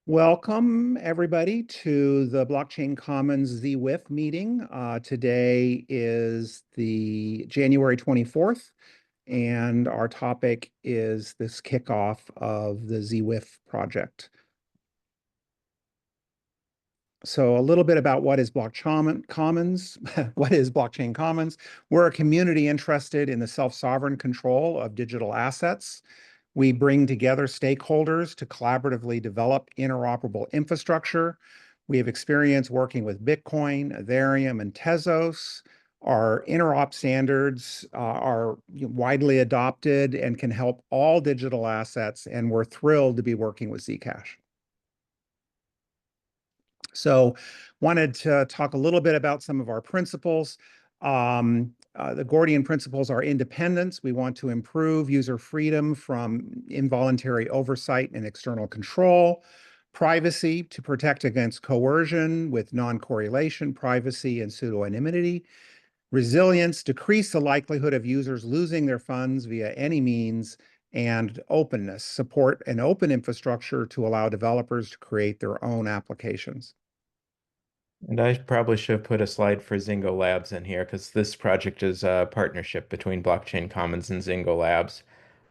Welcome, everybody, to the Blockchain Commons ZeWIF meeting. Today is the January 24th, and our topic is this kickoff of the ZeWIF project. So a little bit about what is Blockchain Commons. What is Blockchain Commons? We're a community interested in the self-sovereign control of digital assets. We bring together stakeholders to collaboratively develop interoperable infrastructure. We have experience working with Bitcoin, Ethereum, and Tezos. Our interop standards are widely adopted and can help all digital assets, and we're thrilled to be working with Zcash. So wanted to talk a little bit about some of our principles. The Gordian principles are independence. We want to improve user freedom from involuntary oversight and external control. Privacy, to protect against coercion with non-correlation, privacy, and pseudonymity. Resilience, decrease the likelihood of users losing their funds via any means. And openness, support an open infrastructure to allow developers to create their own applications. And I probably should have put a slide for Zingo Labs in here because this project is a partnership between Blockchain Commons and Zingo Labs.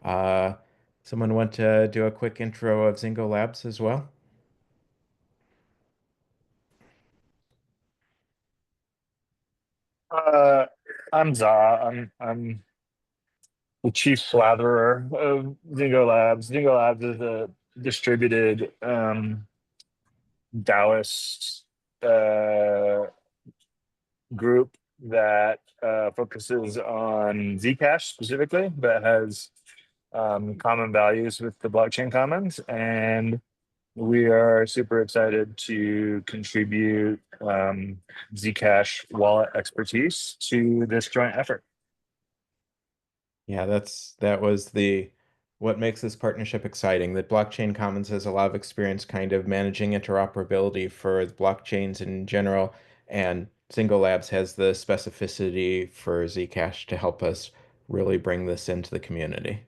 Uh, Someone want to do a quick intro of Zingo Labs as well? Uh, I'm Za. I'm the chief slatherer of Zingo Labs. Zingo Labs is a distributed Taoist group that focuses on Zcash specifically, but has common values with the blockchain commons. And we are super excited to contribute Zcash wallet expertise to this joint effort. Yeah, that was the what makes this partnership exciting. That Blockchain Commons has a lot of experience kind of managing interoperability for the blockchains in general, and Zingo Labs has the specificity for Zcash to help us really bring this into the community.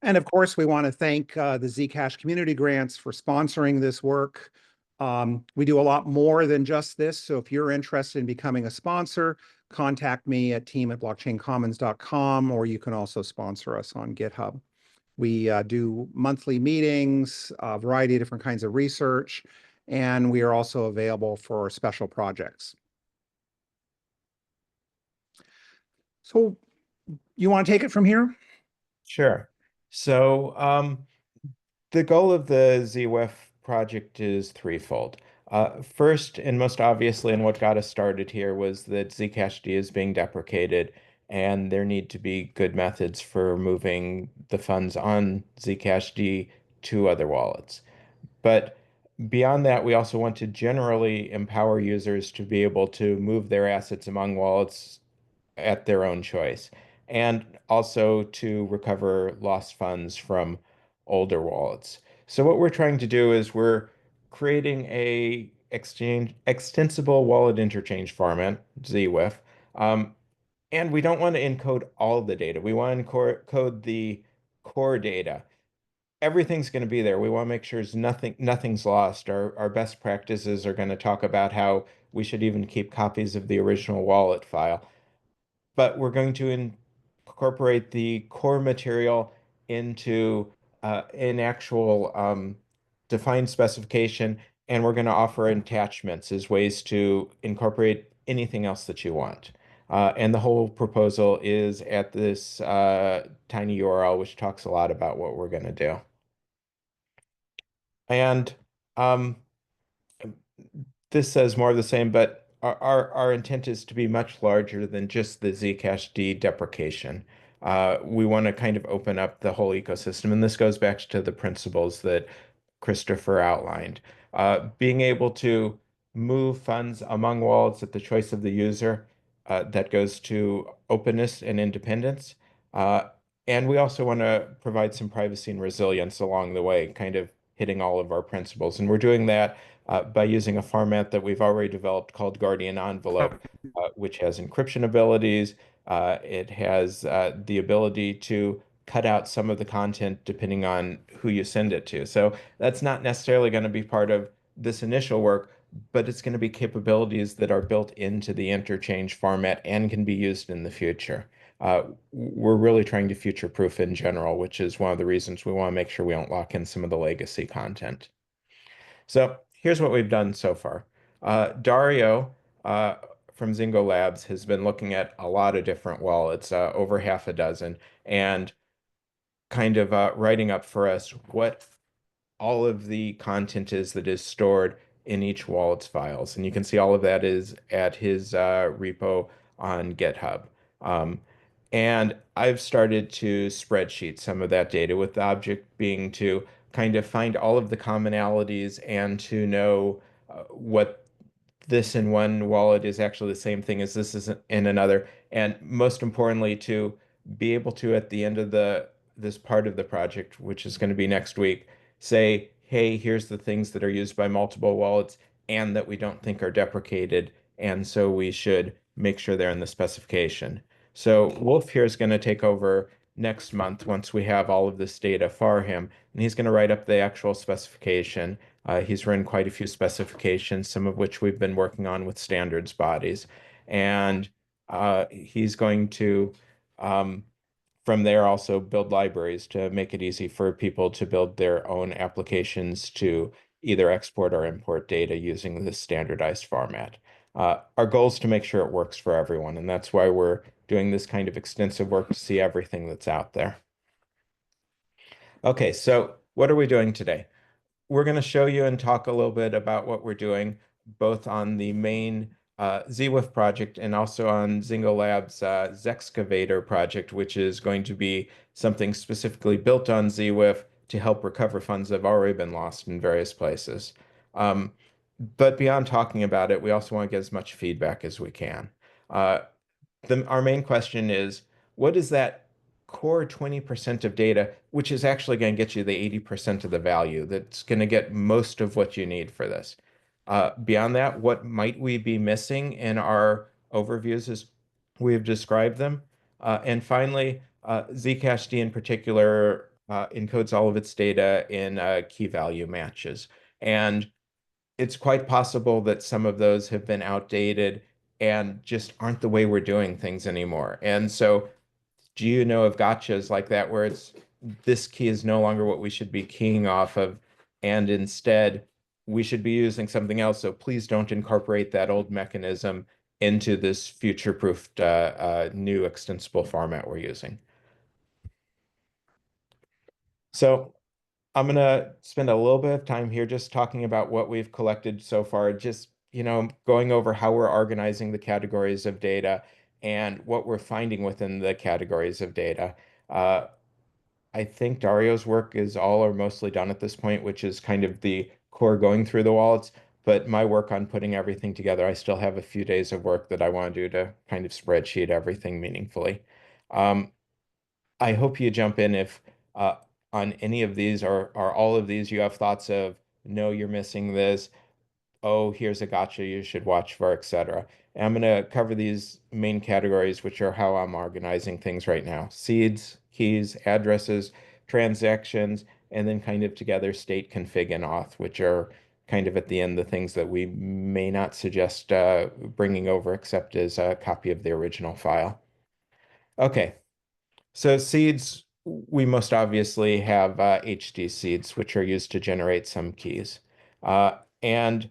And of course, we want to thank the Zcash community grants for sponsoring this work. We do a lot more than just this. So if you're interested in becoming a sponsor, contact me at team@blockchaincommons.com, or you can also sponsor us on GitHub. We do monthly meetings, a variety of different kinds of research, and we are also available for special projects. So you want to take it from here? Sure. So, the goal of the ZeWIF project is threefold. First, and most obviously, and what got us started here was that Zcashd is being deprecated, and there need to be good methods for moving the funds on Zcashd to other wallets. But beyond that, we also want to generally empower users to be able to move their assets among wallets at their own choice, and also to recover lost funds from older wallets. So what we're trying to do is we're creating a extensible wallet interchange format, ZeWIF, and we don't want to encode all the data. We want to encode the core data. Everything's going to be there. We want to make sure nothing's lost. Our best practices are going to talk about how we should even keep copies of the original wallet file, but we're going to incorporate the core material into an actual defined specification, and we're going to offer attachments as ways to incorporate anything else that you want. And the whole proposal is at this tiny URL, which talks a lot about what we're going to do. And um, this says more of the same, but our intent is to be much larger than just the Zcash deprecation. We want to kind of open up the whole ecosystem, and this goes back to the principles that Christopher outlined. Being able to move funds among wallets at the choice of the user, that goes to openness and independence. Uh, and we also want to provide some privacy and resilience along the way, kind of hitting all of our principles. And we're doing that by using a format that we've already developed called Guardian Envelope, which has encryption abilities. It has the ability to cut out some of the content depending on who you send it to. So that's not necessarily going to be part of this initial work, but it's going to be capabilities that are built into the interchange format and can be used in the future. We're really trying to future-proof in general, which is one of the reasons we want to make sure we don't lock in some of the legacy content. So here's what we've done so far. Dario from Zingo Labs has been looking at a lot of different wallets, over half a dozen, and kind of writing up for us what all of the content is that is stored in each wallet's files. And you can see all of that is at his repo on GitHub. And I've started to spreadsheet some of that data, with the object being to kind of find all of the commonalities and to know what this in one wallet is actually the same thing as this is in another. And most importantly, to be able to, at the end of this part of the project, which is going to be next week, say, hey, here's the things that are used by multiple wallets and that we don't think are deprecated, and so we should make sure they're in the specification. So Wolf here is going to take over next month once we have all of this data for him, and he's going to write up the actual specification. He's written quite a few specifications, some of which we've been working on with standards bodies. And he's going to, from there, also build libraries to make it easy for people to build their own applications to either export or import data using this standardized format. Our goal is to make sure it works for everyone, and that's why we're doing this kind of extensive work to see everything that's out there. Okay, so what are we doing today? We're going to show you and talk a little bit about what we're doing, both on the main ZeWIF project and also on Zingo Labs' ZExcavator project, which is going to be something specifically built on ZeWIF to help recover funds that have already been lost in various places. But beyond talking about it, we also want to get as much feedback as we can. Our main question is, what is that core 20% of data, which is actually going to get you the 80% of the value, that's going to get most of what you need for this? Beyond that, what might we be missing in our overviews as we've described them? And finally, Zcash in particular encodes all of its data in key value matches. And it's quite possible that some of those have been outdated and just aren't the way we're doing things anymore. And so, do you know of gotchas like that where it's this key is no longer what we should be keying off of, and instead we should be using something else? So please don't incorporate that old mechanism into this future-proofed new extensible format we're using. So I'm going to spend a little bit of time here just talking about what we've collected so far, just, going over how we're organizing the categories of data and what we're finding within the categories of data. I think Dario's work is all or mostly done at this point, which is kind of the core going through the wallets. But my work on putting everything together, I still have a few days of work that I want to do to kind of spreadsheet everything meaningfully. I hope you jump in if on any of these or all of these you have thoughts of, no, you're missing this, oh, here's a gotcha you should watch for, etc. And I'm going to cover these main categories, which are how I'm organizing things right now: seeds, keys, addresses, transactions, and then kind of together state, config, and auth, which are kind of at the end the things that we may not suggest bringing over except as a copy of the original file. Okay, so seeds, we most obviously have HD seeds, which are used to generate some keys. And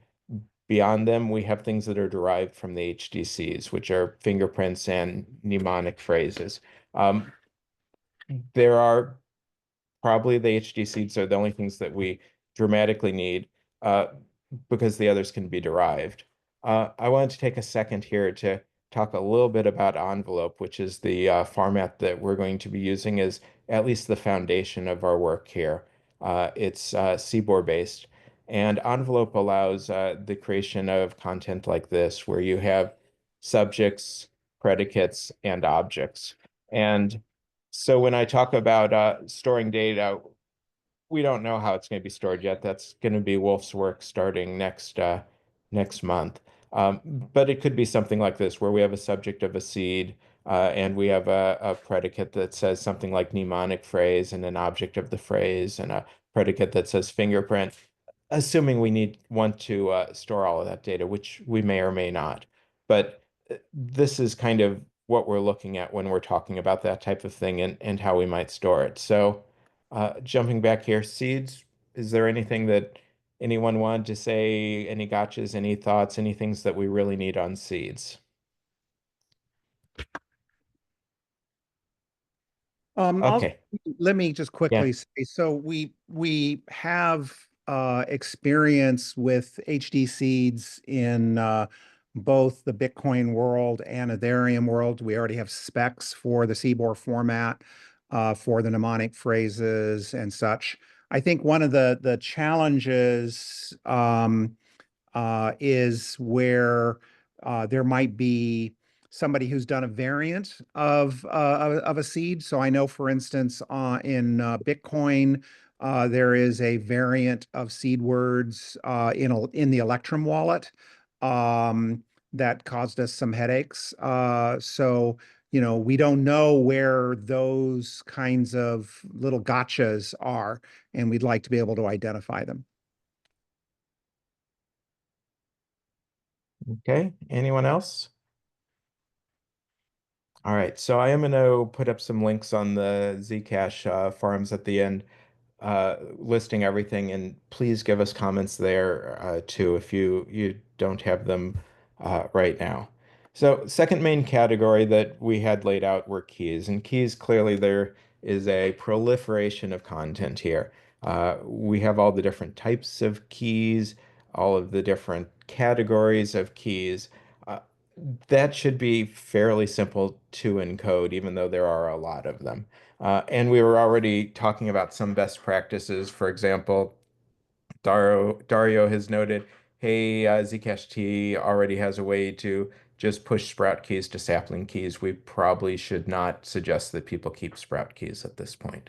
beyond them, we have things that are derived from the HDCs, which are fingerprints and mnemonic phrases. There are probably the HD seeds are the only things that we dramatically need because the others can be derived. I wanted to take a second here to talk a little bit about envelope, which is the format that we're going to be using as at least the foundation of our work here. It's CBOR based, and envelope allows the creation of content like this, where you have subjects, predicates, and objects. And so when I talk about storing data, we don't know how it's going to be stored yet. That's going to be Wolf's work starting next month. But it could be something like this, where we have a subject of a seed, and we have a predicate that says something like mnemonic phrase and an object of the phrase and a predicate that says fingerprint, assuming we want to store all of that data, which we may or may not. But this is kind of what we're looking at when we're talking about that type of thing and how we might store it. So jumping back here, seeds, is there anything that anyone wanted to say, any gotchas, any thoughts, any things that we really need on seeds? Okay. Let me just Yeah. quickly say, so we have experience with HD seeds in both the Bitcoin world and Ethereum world. We already have specs for the CBOR format for the mnemonic phrases and such. I think one of the challenges is where there might be somebody who's done a variant of a seed. So I know, for instance, in Bitcoin, there is a variant of seed words in the Electrum wallet that caused us some headaches. So we don't know where those kinds of little gotchas are, and we'd like to be able to identify them. Okay. Anyone else? All right. So I am going to put up some links on the Zcash forums at the end, listing everything, and please give us comments there too if you don't have them right now. So second main category that we had laid out were keys, and keys, clearly there is a proliferation of content here. We have all the different types of keys, all of the different categories of keys. Uh, that should be fairly simple to encode, even though there are a lot of them. And we were already talking about some best practices. For example, Dario has noted, hey, Zcash T already has a way to just push sprout keys to sapling keys. We probably should not suggest that people keep sprout keys at this point.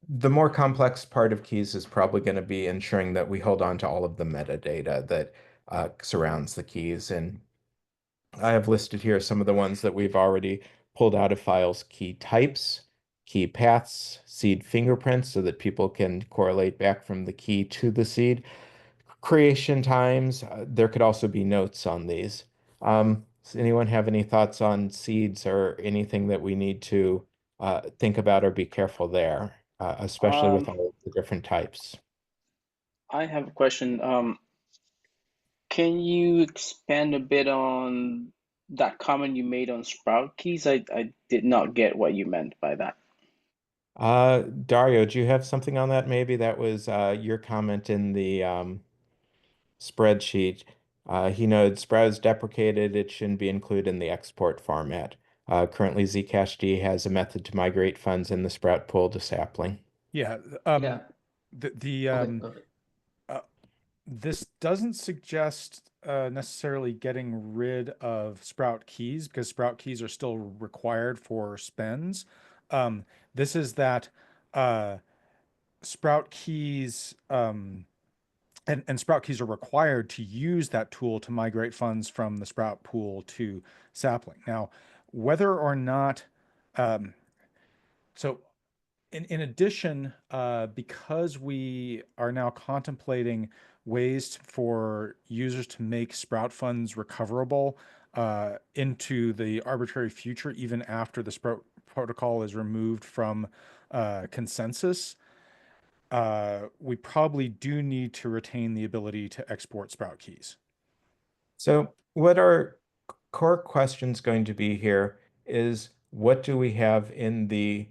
The more complex part of keys is probably going to be ensuring that we hold on to all of the metadata that surrounds the keys. And I have listed here some of the ones that we've already pulled out of files: key types, key paths, seed fingerprints, so that people can correlate back from the key to the seed, creation times. There could also be notes on these. Does anyone have any thoughts on seeds or anything that we need to think about or be careful there, especially with Um, all of the different types? I have a question. Can you expand a bit on that comment you made on Sprout keys? I did not get what you meant by that. Dario, do you have something on that? Maybe that was your comment in the spreadsheet. He noted Sprout is deprecated. It shouldn't be included in the export format. Currently, Zcashd has a method to migrate funds in the Sprout pool to sapling. Yeah. Yeah. The Okay, perfect. this doesn't suggest necessarily getting rid of Sprout keys, because Sprout keys are still required for spends. This is that Sprout keys and Sprout keys are required to use that tool to migrate funds from the Sprout pool to sapling. Now, whether or not so in addition, because we are now contemplating ways for users to make Sprout funds recoverable into the arbitrary future, even after the Sprout protocol is removed from consensus, we probably do need to retain the ability to export Sprout keys. So, what our core question's going to be here is, what do we have in the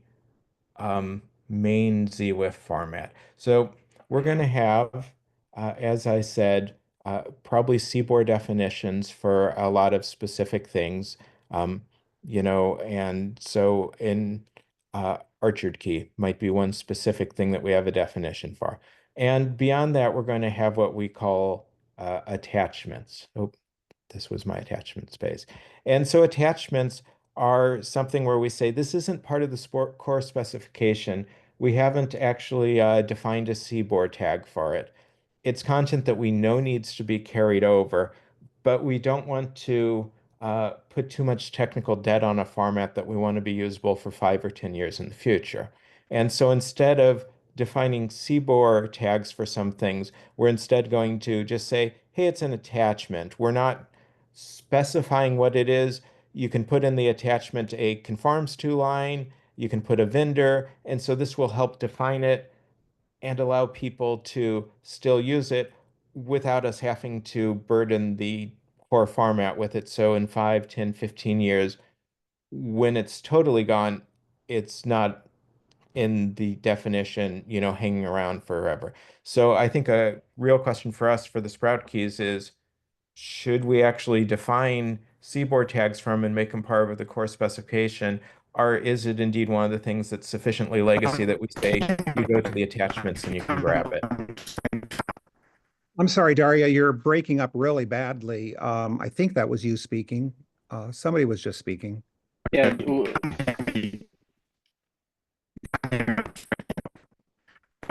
main ZeWIF format? So we're going to have, as I said, probably CBOR definitions for a lot of specific things, and so in Orchard key might be one specific thing that we have a definition for. And beyond that, we're going to have what we call attachments. Oh, this was my attachment space. And so attachments are something where we say this isn't part of the core specification. We haven't actually defined a CBOR tag for it. It's content that we know needs to be carried over, but we don't want to put too much technical debt on a format that we want to be usable for 5 or 10 years in the future. And so instead of defining CBOR tags for some things, we're instead going to just say, hey, it's an attachment. We're not specifying what it is. You can put in the attachment a conforms to line, you can put a vendor, and so this will help define it and allow people to still use it without us having to burden the core format with it. So in 5, 10, 15 years, when it's totally gone, it's not in the definition, hanging around forever. So I think a real question for us for the Sprout keys is, should we actually define CBOR tags from and make them part of the core specification? Or is it indeed one of the things that's sufficiently legacy that we say you go to the attachments and you can grab it? I'm sorry, Daria, you're breaking up really badly. I think that was you speaking. Somebody was just speaking. Yeah.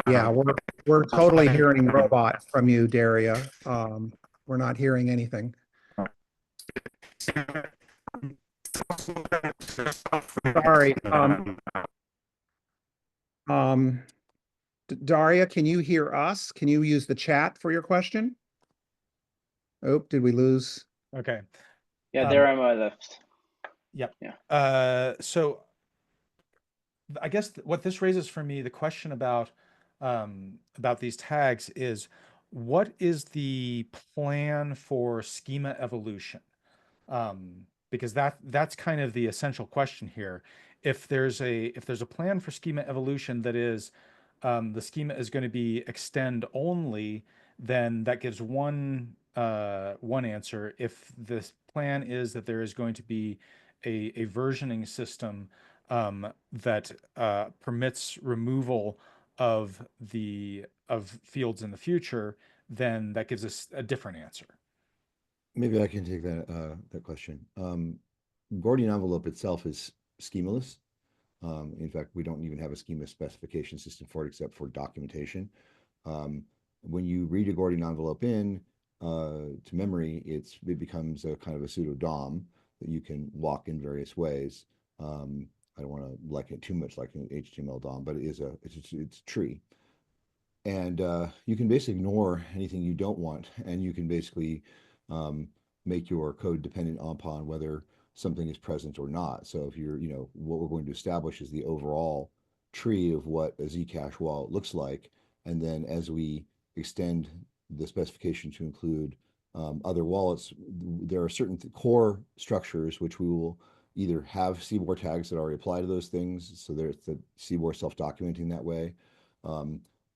Yeah, we're totally hearing robot from you, Daria. We're not hearing anything. Sorry. Daria, can you hear us? Can you use the chat for your question? Oh, did we lose? Okay. Yeah, there am I left. Yep. Yeah. So I guess what this raises for me, the question about these tags is, what is the plan for schema evolution? Because that's kind of the essential question here. If there's a plan for schema evolution that is the schema is going to be extend only, then that gives one answer. If the plan is that there is going to be a versioning system that permits removal of fields in the future, then that gives us a different answer. Maybe I can take that question. Gordian envelope itself is schemaless. In fact, we don't even have a schema specification system for it except for documentation. When you read a Gordian envelope in to memory, it becomes a kind of a pseudo DOM that you can lock in various ways. I don't want to like it too much like an HTML DOM, but it's a tree. And you can basically ignore anything you don't want, and you can basically make your code dependent upon whether something is present or not. So if you're, what we're going to establish is the overall tree of what a Zcash wallet looks like. And then as we extend the specification to include other wallets, there are certain core structures which we will either have CBOR tags that already apply to those things. So there's the CBOR self-documenting that way.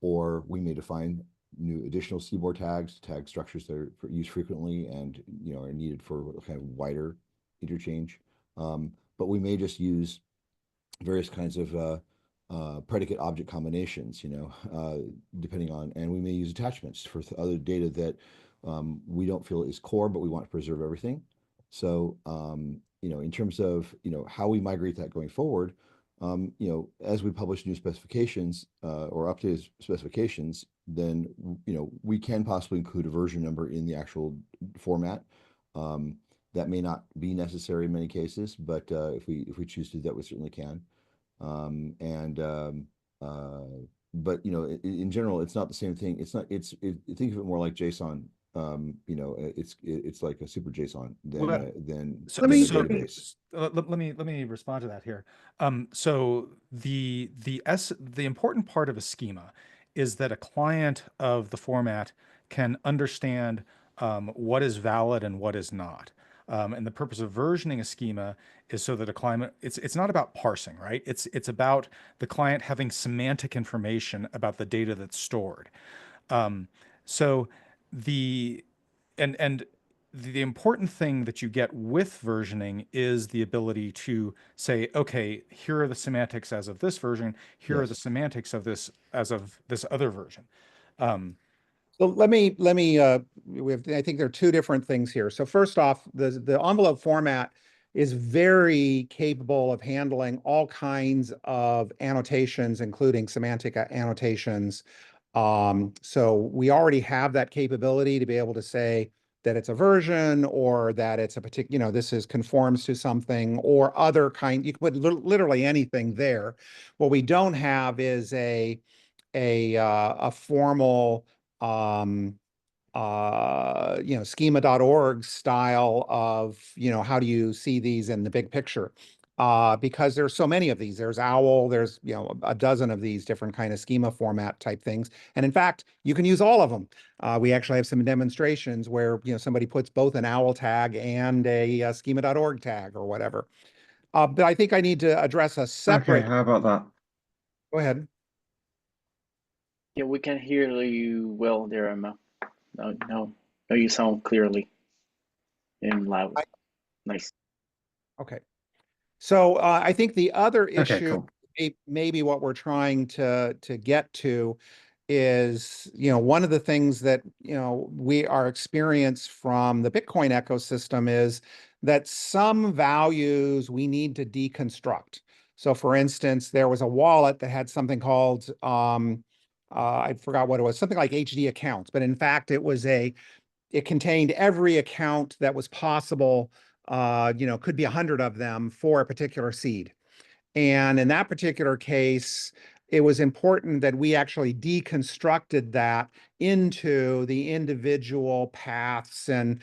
Or we may define new additional CBOR tags, tag structures that are used frequently and are needed for kind of wider interchange. But we may just use various kinds of predicate object combinations, depending on, and we may use attachments for other data that we don't feel is core, but we want to preserve everything. So, in terms of, how we migrate that going forward, as we publish new specifications or updated specifications, then, we can possibly include a version number in the actual format. That may not be necessary in many cases, but if we choose to do that, we certainly can. But in general, it's not the same thing. Think of it more like JSON. It's like a super JSON than a database. Let me respond to that here. So the important part of a schema is that a client of the format can understand what is valid and what is not. And the purpose of versioning a schema is so that a client, it's not about parsing, right? It's about the client having semantic information about the data that's stored. So the important thing that you get with versioning is the ability to say, okay, here are the semantics as of this version. Here are the semantics of this as of this other version. So let me I think there are two different things here. So first off, the envelope format is very capable of handling all kinds of annotations, including semantic annotations. So we already have that capability to be able to say, it's a version, or that it's a particular, you know, this is conforms to something, or other kind. You can put literally anything there. What we don't have is a formal you know, schema.org style of, you know, how do you see these in the big picture? Because there's so many of these. There's OWL, there's, you know, a dozen of these different kind of schema format type things. And in fact, you can use all of them. We actually have some demonstrations where, you know, somebody puts both an OWL tag and a schema.org tag or whatever. But I think I need to address a Okay, separate. how about that? Go ahead. Yeah, we can hear you well there, Emma. No, you sound clearly and loud. Nice. Okay. So I think the other Okay, issue, cool. maybe what we're trying to get to is, you know, one of the things that, you know, our experience from the Bitcoin ecosystem is that some values we need to deconstruct. So for instance, there was a wallet that had something called, I forgot what it was, something like HD accounts, but in fact, it contained every account that was possible. You know, could be 100 of them for a particular seed. And in that particular case, it was important that we actually deconstructed that into the individual paths and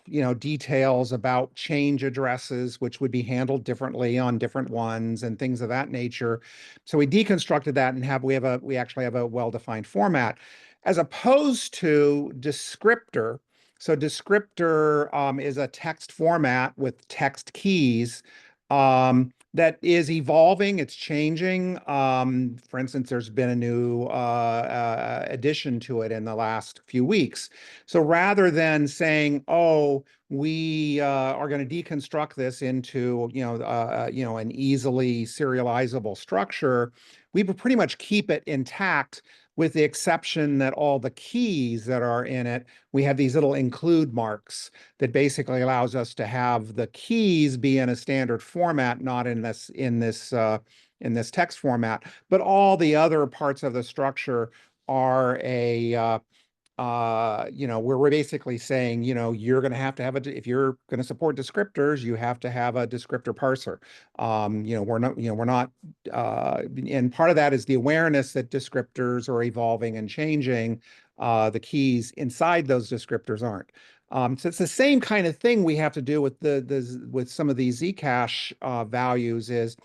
you know, details about change addresses, which would be handled differently on different ones and things of that nature. So we deconstructed that and we actually have a well-defined format, as opposed to descriptor. So descriptor is a text format with text keys that is evolving, it's changing. For instance, there's been a new addition to it in the last few weeks. So rather than saying, oh, we are going to deconstruct this into, you know, an easily serializable structure, we would pretty much keep it intact, with the exception that all the keys that are in it, we have these little include marks that basically allows us to have the keys be in a standard format, not in this text format. But all the other parts of the structure are you know, we're basically saying, you know, you're going to have if you're going to support descriptors, you have to have a descriptor parser. You know, we're not, and part of that is the awareness that descriptors are evolving and changing. The keys inside those descriptors aren't. So it's the same kind of thing we have to do with with some of these Zcash values. Is,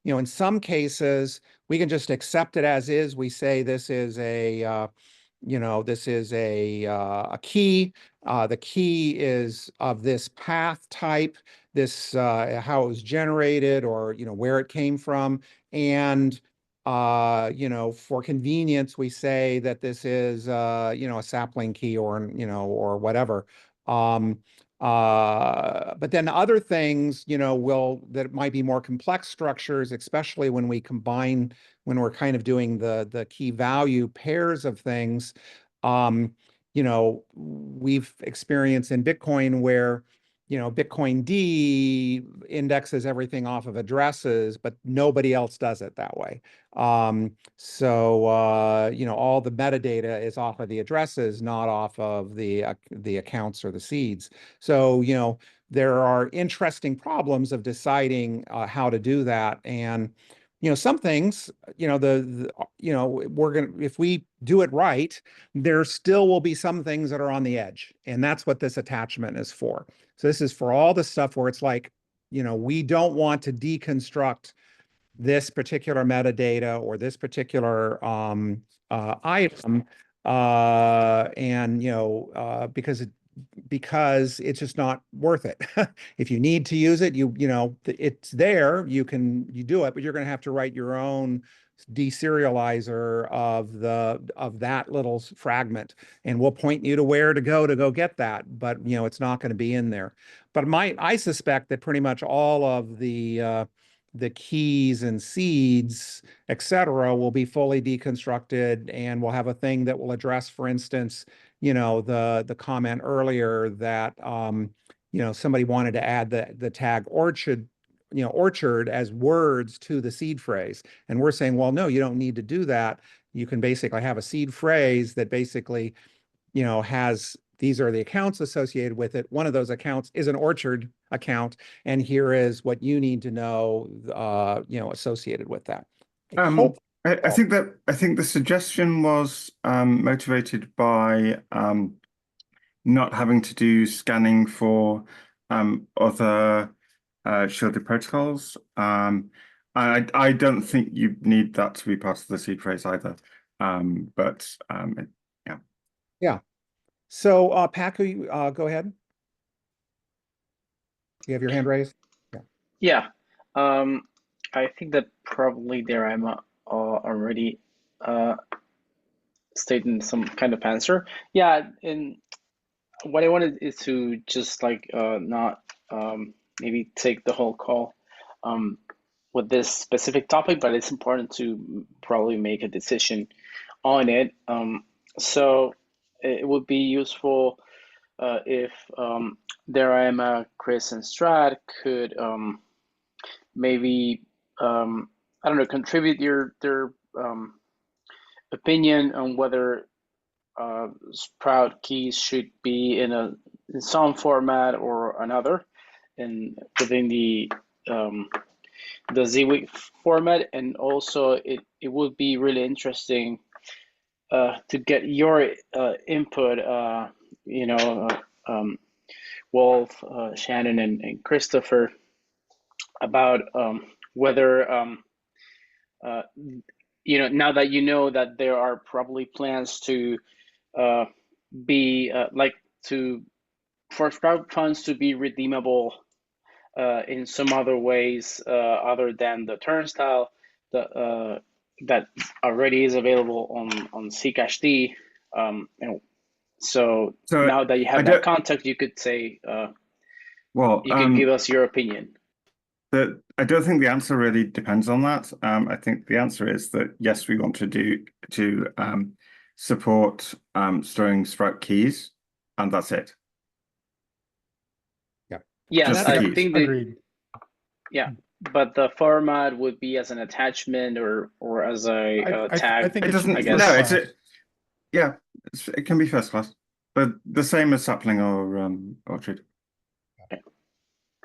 you know, in some cases we can just accept it as is. We say this is you know, this is a key. The key is of this path type, this how it was generated, or, you know, where it came from. And you know, for convenience, we say that this is you know, a sapling key, or, you know, or whatever. But then other things, you know, that might be more complex structures, especially when we combine, when we're kind of doing the key value pairs of things. You know, we've experienced in Bitcoin where, you know, Bitcoin D indexes everything off of addresses, but nobody else does it that way. So you know, all the metadata is off of the addresses, not off of the accounts or the seeds. So, you know, there are interesting problems of deciding how to do that. And, you know, some things, you know, you know, if we do it right, there still will be some things that are on the edge. And that's what this attachment is for. So this is for all the stuff where it's like, you know, we don't want to deconstruct this particular metadata or this particular item, and, you know, because it's just not worth it. If you need to use it, you know, it's there, you do it, but you're going to have to write your own deserializer of that little fragment, and we'll point you to where to go get that. But, you know, it's not going to be in there. But I suspect that pretty much all of the keys and seeds, et cetera, will be fully deconstructed, and we'll have a thing that will address, for instance, you know, the comment earlier that you know, somebody wanted to add the tag orchard, you know, orchard as words to the seed phrase. And we're saying, well, no, you don't need to do that. You can basically have a seed phrase that basically, you know, has these are the accounts associated with it. One of those accounts is an orchard account, and here is what you need to know, associated with that. I think the suggestion was motivated by not having to do scanning for other shielded protocols. I don't think you need that to be part of the seed phrase either. Yeah. Yeah. So Paco, go ahead. You have your hand raised? Yeah. I think that probably there I'm already stating some kind of answer. Yeah, and what I wanted is to just like not maybe take the whole call with this specific topic, but it's important to probably make a decision on it. So it would be useful if Derima, Chris, and Strad could maybe I don't know, contribute their opinion on whether Sprout keys should be in some format or another, and within the ZeWIF format. And also it would be really interesting to get your input, Wolf, Shannon, and Christopher, about whether now that you know that there are probably plans to be for Sprout funds to be redeemable in some other ways other than the turnstile that already is available on Zcash. So now that you have that context, you could say, you can give us your opinion. I don't think the answer really depends on that. I think the answer is that yes, we want to support storing Sprout keys, and that's it. Yeah. Yes, I think that. Agreed. Yeah, but the format would be as an attachment or as a tag. I think it doesn't. I guess. No, it can be first class, but the same as sapling or orchard.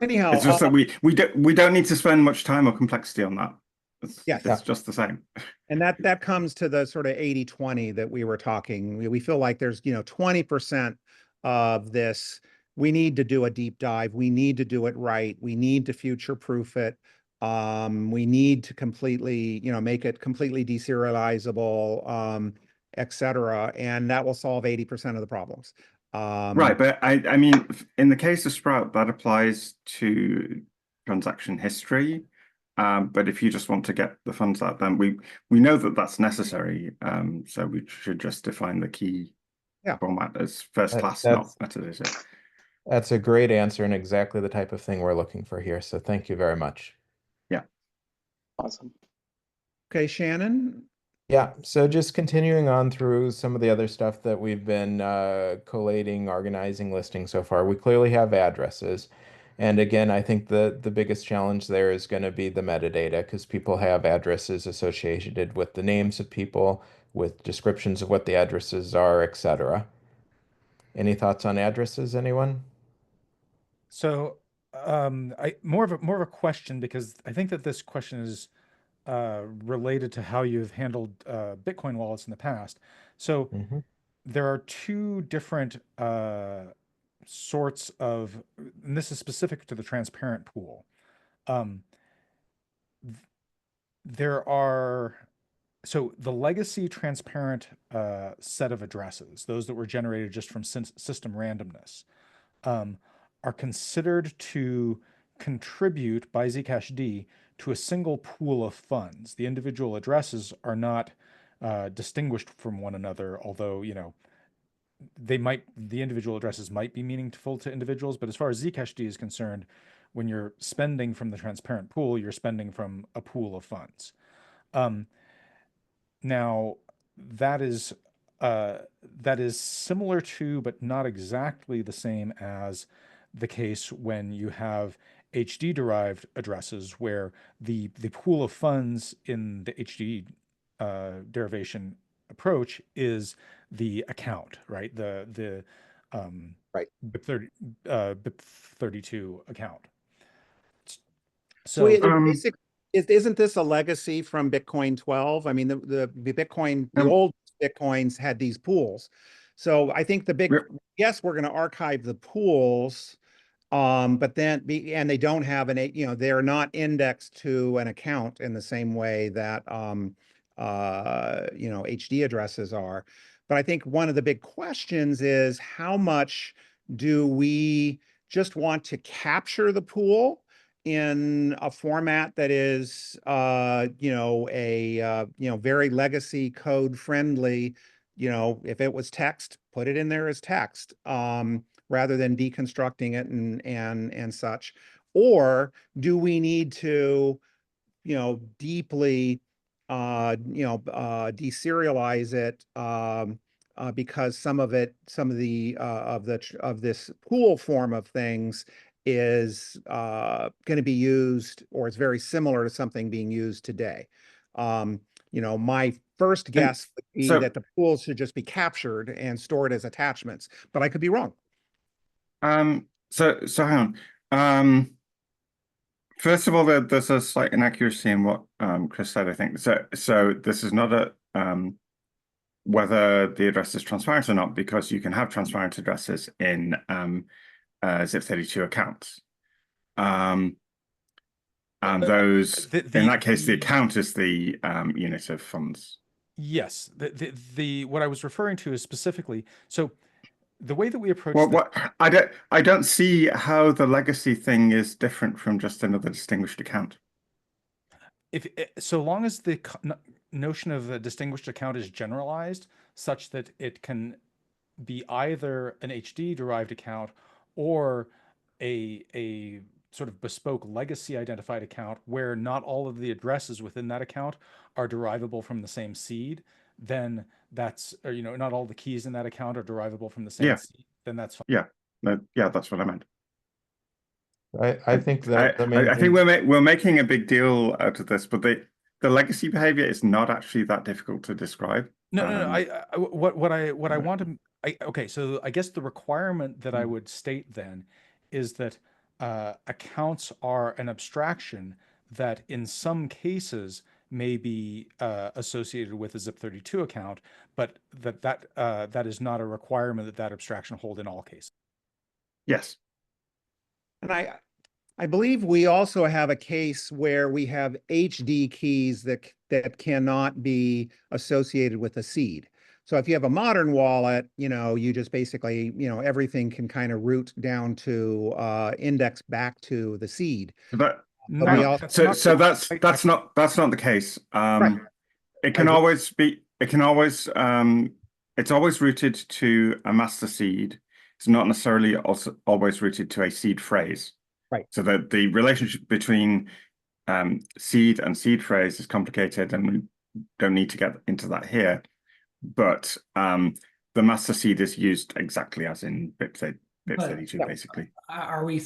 Anyhow, it's just that we don't need to spend much time or complexity on that. It's just the same. And that comes to the sort of 80-20 that we were talking. We feel like there's 20% of this. We need to do a deep dive. We need to do it right. We need to future-proof it. We need to completely, make it completely deserializable, et cetera. And that will solve 80% of the problems. Right, but I mean, in the case of Sprout, that applies to transaction history. But if you just want to get the funds out, then we know that that's necessary. So we should just define the key format as first class, not metadata. That's a great answer and exactly the type of thing we're looking for here. So thank you very much. Yeah. Awesome. Okay, Shannon. Yeah, so just continuing on through some of the other stuff that we've been collating, organizing, listing so far, we clearly have addresses. And again, I think the biggest challenge there is going to be the metadata, because people have addresses associated with the names of people, with descriptions of what the addresses are, etc. Any thoughts on addresses, anyone? So more of a question, because I think that this question is related to how you've handled Bitcoin wallets in the past. So there are two different sorts of, and this is specific to the transparent pool. So the legacy transparent set of addresses, those that were generated just from system randomness, are considered to contribute by Zcash to a single pool of funds. The individual addresses are not distinguished from one another, although, the individual addresses might be meaningful to individuals, but as far as Zcash is concerned, when you're spending from the transparent pool, you're spending from a pool of funds. Now, that is similar to, but not exactly the same as the case when you have HD-derived addresses, where the pool of funds in the HD derivation approach is the account, right? The Right. BIP32 account. So Um, isn't this a legacy from Bitcoin 12? I mean, the old Bitcoins had these pools. So I think yes, we're going to archive the pools, but then and they don't have they're not indexed to an account in the same way that HD addresses are. But I think one of the big questions is how much do we just want to capture the pool in a format that is very legacy code friendly. If it was text, put it in there as text, rather than deconstructing it and such. Or do we need to deeply deserialize it, because some of this pool form of things is going to be used, or it's very similar to something being used today. My first guess would be that the pools should just be captured and stored as attachments, but I could be wrong. So hang on. First of all, there's a slight inaccuracy in what Chris said, I think. So this is not a whether the address is transparent or not, because you can have transparent addresses in ZIP32 accounts. And those, in that case, the account is the unit of funds. Yes, what I was referring to is specifically, so the way that we approach I don't see how the legacy thing is different from just another distinguished account. So long as the notion of a distinguished account is generalized such that it can be either an HD derived account or a sort of bespoke legacy identified account where not all of the addresses within that account are derivable from the same seed, then that's, or, not all the keys in that account are derivable from the same seed, then that's fine. Yeah, that's what I meant. I think that I think we're making a big deal out of this, but the legacy behavior is not actually that difficult to describe. No. What I want to okay, so I guess the requirement that I would state then is that accounts are an abstraction that in some cases may be associated with a ZIP32 account, but that is not a requirement that abstraction hold in all cases. Yes. And I believe we also have a case where we have HD keys that cannot be associated with a seed. So if you have a modern wallet, you just basically, everything can kind of root down to index back to the seed. But that's not the case. Right. It's always rooted to a master seed. It's not necessarily also always rooted to a seed phrase. Right. So that the relationship between seed and seed phrase is complicated, and we don't need to get into that here. But the master seed is used exactly as in BIP32, basically. Are we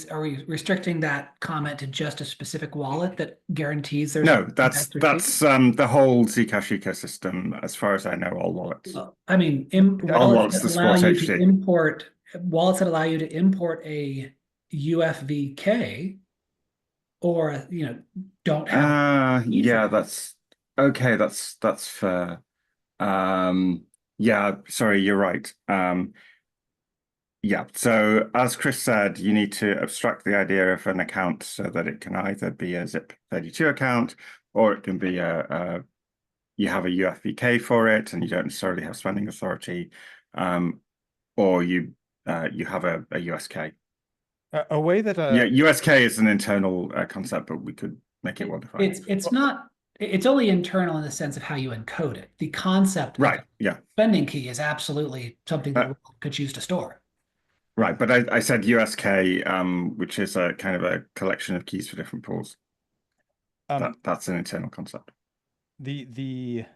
restricting that comment to just a specific wallet that guarantees there's no? That's the whole Zcash ecosystem, as far as I know. All wallets. I mean, wallets that allow you to import a UFVK, or don't have. Yeah, that's okay. That's fair. Yeah, sorry, you're right. Yeah, so as Chris said, you need to abstract the idea of an account so that it can either be a ZIP32 account, or it can be you have a UFVK for it and you don't necessarily have spending authority, or you have a USK. A way that USK is an internal concept, but we could make it well defined. It's only internal in the sense of how you encode it. The concept of spending key is absolutely something that we could choose to store. Right, but I said USK, which is a kind of a collection of keys for different pools. That's an internal concept. There's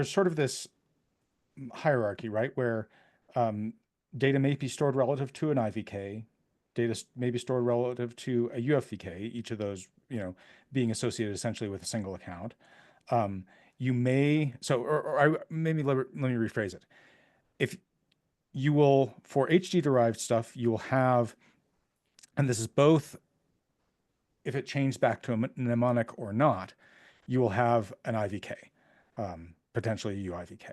sort of this hierarchy, right, where data may be stored relative to an IVK, data may be stored relative to a UFVK, each of those, being associated essentially with a single account. Maybe let me rephrase it. If you will, for HD derived stuff, you will have, and this is both if it changed back to a mnemonic or not, you will have an IVK, potentially a UIVK.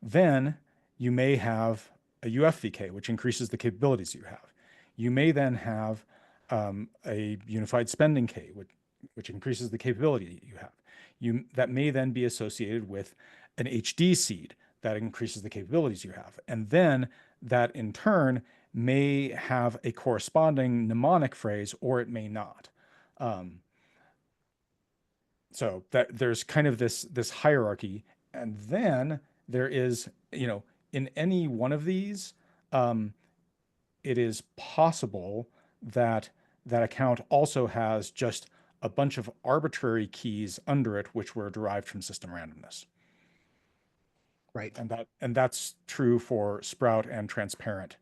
Then you may have a UFVK, which increases the capabilities you have. You may then have a unified spending K, which increases the capability you have. That may then be associated with an HD seed that increases the capabilities you have. And then that in turn may have a corresponding mnemonic phrase, or it may not. So that there's kind of this hierarchy, and then there is, in any one of these, it is possible that that account also has just a bunch of arbitrary keys under it, which were derived from system randomness. Right. And that's true for Sprout and Transparent.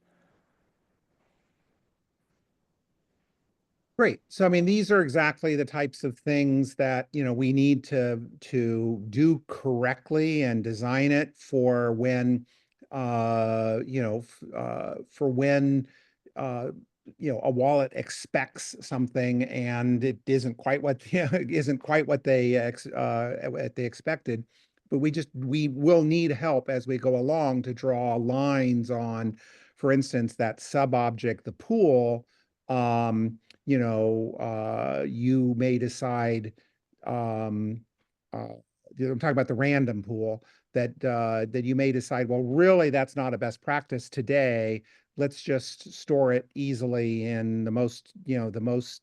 Great. So, I mean, these are exactly the types of things that, we need to do correctly and design it for when, for when, a wallet expects something and it isn't quite what they expected. But we will need help as we go along to draw lines on, for instance, that sub-object, the pool. You may decide, I'm talking about the random pool, that you may decide, well, really, that's not a best practice today. Let's just store it easily in the most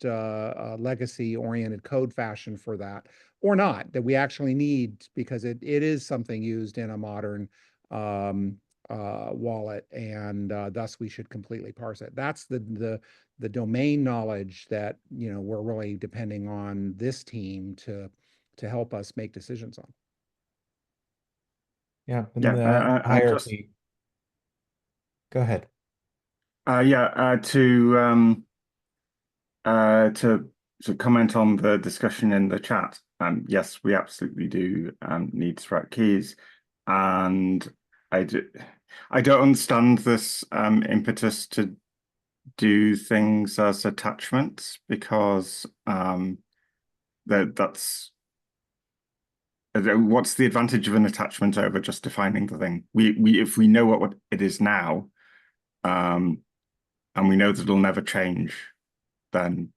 legacy-oriented code fashion for that, or not, that we actually need, because it is something used in a modern wallet, and thus we should completely parse it. That's the domain knowledge that we're really depending on this team to help us make decisions on. Yeah, the hierarchy. Go ahead. To comment on the discussion in the chat, yes, we absolutely do need Sprout keys, and I don't understand this impetus to do things as attachments, because that's what's the advantage of an attachment over just defining the thing? If we know what it is now, and we know that it'll never change, then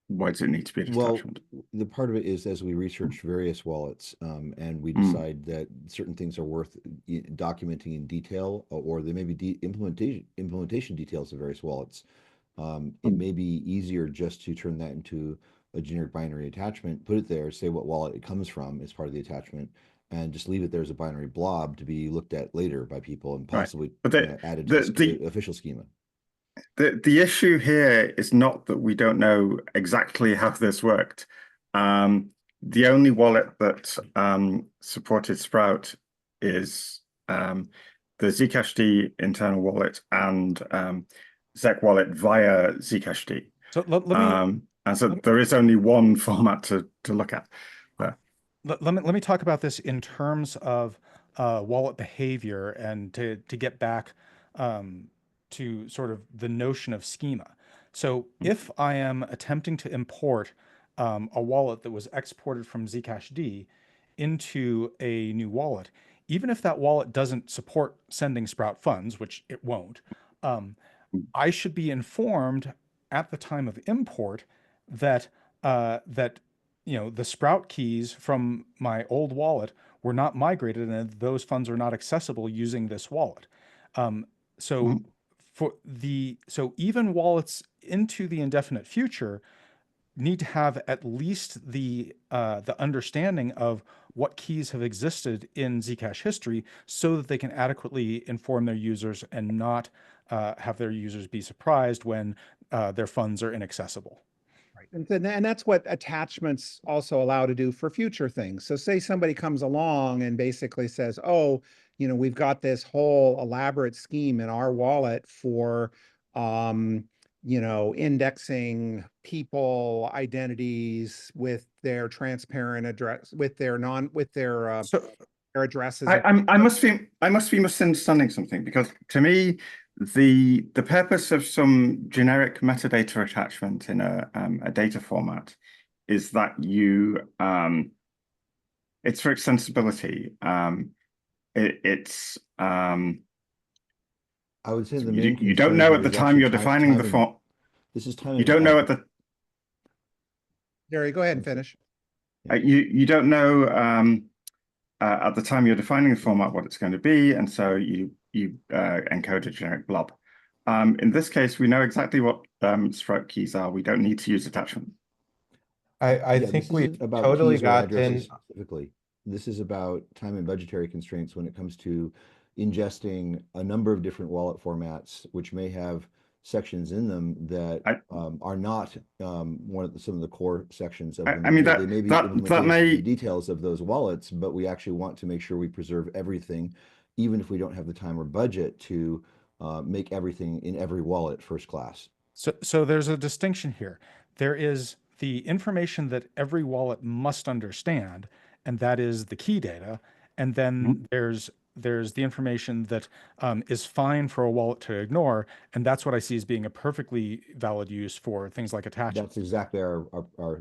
why does it need to be an attachment? The part of it is, as we research various wallets, and we decide that certain things are worth documenting in detail, or there may be implementation details of various wallets. It may be easier just to turn that into a generic binary attachment, put it there, say what wallet it comes from as part of the attachment, and just leave it there as a binary blob to be looked at later by people and possibly added to the official schema. The issue here is not that we don't know exactly how this worked. The only wallet that supported Sprout is the Zcash internal wallet and Zec wallet via Zcash D. So let me, and so there is only one format to look at there. Let me talk about this in terms of wallet behavior, and to get back to sort of the notion of schema. So if I am attempting to import a wallet that was exported from Zcash D into a new wallet, even if that wallet doesn't support sending Sprout funds, which it won't, I should be informed at the time of import that the Sprout keys from my old wallet were not migrated, and those funds are not accessible using this wallet. So even wallets into the indefinite future need to have at least the understanding of what keys have existed in Zcash history, so that they can adequately inform their users and not have their users be surprised when their funds are inaccessible. Right. And that's what attachments also allow to do for future things. So say somebody comes along and basically says, oh, we've got this whole elaborate scheme in our wallet for, indexing people identities with their transparent address, with their addresses. I must be misunderstanding something, because to me, the purpose of some generic metadata attachment in a data format is that it's for extensibility. It's I would say the main you don't know concern at the is time actually you're defining the form. This is time. You don't know at the. Gary, go ahead and finish. You don't know at the time you're defining the format what it's going to be, and so you encode a generic blob. In this case, we know exactly what stroke keys are. We don't need to use attachment. I think we've totally gotten specifically. This is about time and budgetary constraints when it comes to ingesting a number of different wallet formats, which may have sections in them that are not some of the core sections of them. I mean, they may be the details of those wallets, but we actually want to make sure we preserve everything, even if we don't have the time or budget to make everything in every wallet first class. So there's a distinction here. There is the information that every wallet must understand, and that is the key data. And then there's the information that is fine for a wallet to ignore, and that's what I see as being a perfectly valid use for things like attachments. That's exactly our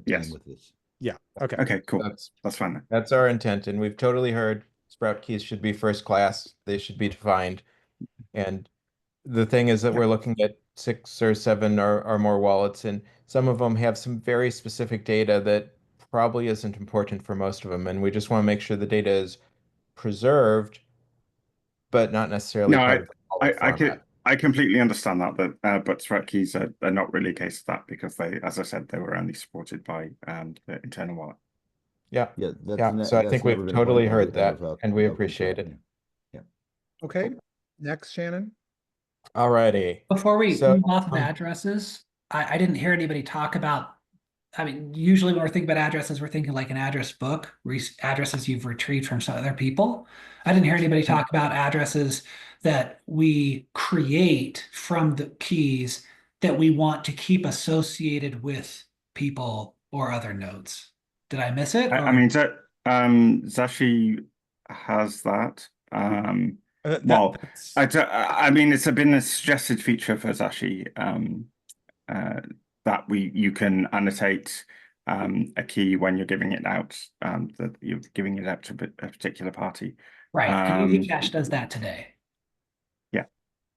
yes. aim with this. Yeah. Okay. Okay. Cool. That's fine. That's our intent, and we've totally heard Sprout keys should be first class. They should be defined, and the thing is that we're looking at 6 or 7 or more wallets, and some of them have some very specific data that probably isn't important for most of them, and we just want to make sure the data is preserved, but not necessarily part of the wallet format. I completely understand that, but Sprout keys are not really a case of that because they, as I said, they were only supported by the internal wallet. Yeah. So I think we've totally heard that, and we appreciate it. Yeah. Okay. Next, Shannon. All righty. Before we move off of addresses, I didn't hear anybody talk about, I mean, usually when we're thinking about addresses, we're thinking like an address book, addresses you've retrieved from some other people. I didn't hear anybody talk about addresses that we create from the keys that we want to keep associated with people or other nodes. Did I miss it? I mean, Zashi has that. I mean, it's been a suggested feature for Zashi that you can annotate a key when you're giving it out, that you're giving it out to a particular party. Right. And Zcash does that today.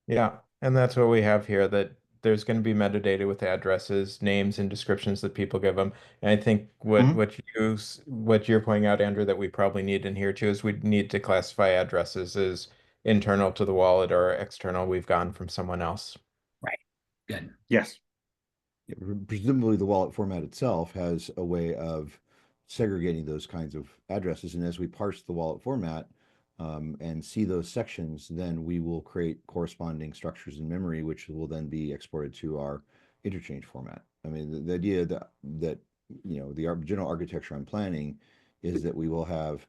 Yeah. And that's what we have here, that there's going to be metadata with addresses, names, and descriptions that people give them. And I think what you're pointing out, Andrew, that we probably need in here too is we need to classify addresses as internal to the wallet or external. We've gone from someone else. Right. Good. Yes. Presumably the wallet format itself has a way of segregating those kinds of addresses. And as we parse the wallet format and see those sections, then we will create corresponding structures in memory, which will then be exported to our interchange format. I mean, the idea that the general architecture I'm planning is that we will have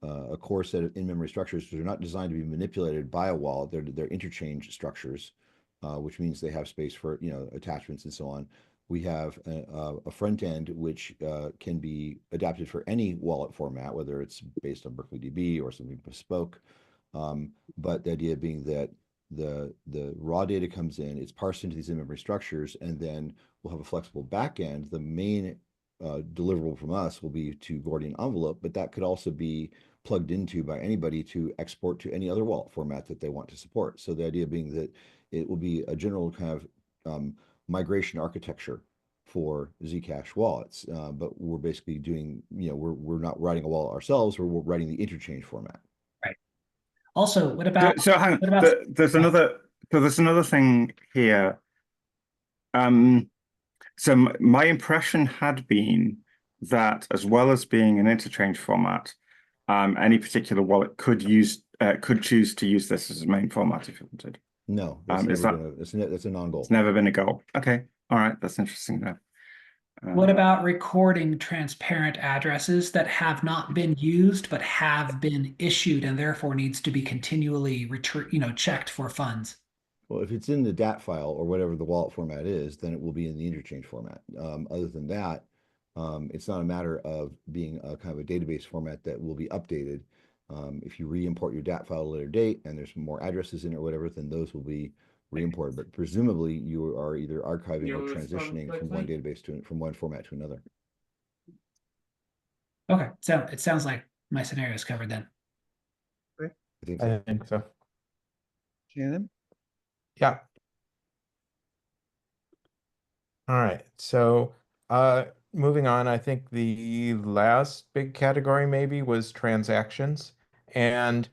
a core set of in-memory structures which are not designed to be manipulated by a wallet. They're interchange structures, which means they have space for attachments and so on. We have a front end which can be adapted for any wallet format, whether it's based on Berkeley DB or something bespoke. But the idea being that the raw data comes in, it's parsed into these in-memory structures, and then we'll have a flexible backend. The main deliverable from us will be to Gordian envelope, but that could also be plugged into by anybody to export to any other wallet format that they want to support. So the idea being that it will be a general kind of migration architecture for Zcash wallets, but we're basically doing, we're not writing a wallet ourselves, we're writing the interchange format. Right. Also, what about? So hang on. There's another thing here. So my impression had been that as well as being an interchange format, any particular wallet could choose to use this as a main format if it wanted. No, that's a non-goal. It's never been a goal. Okay. All right. That's interesting though. What about recording transparent addresses that have not been used but have been issued and therefore needs to be continually checked for funds? Well, if it's in the DAT file or whatever the wallet format is, then it will be in the interchange format. Other than that, it's not a matter of being a kind of a database format that will be updated. If you re-import your DAT file at a later date and there's more addresses in it or whatever, then those will be re-import, but presumably you are either archiving or transitioning from one database from one format to another. Okay, so it sounds like my scenario is covered then. I think I so. think so. Shannon? Yeah. All right. So, moving on, I think the last big category maybe was transactions. And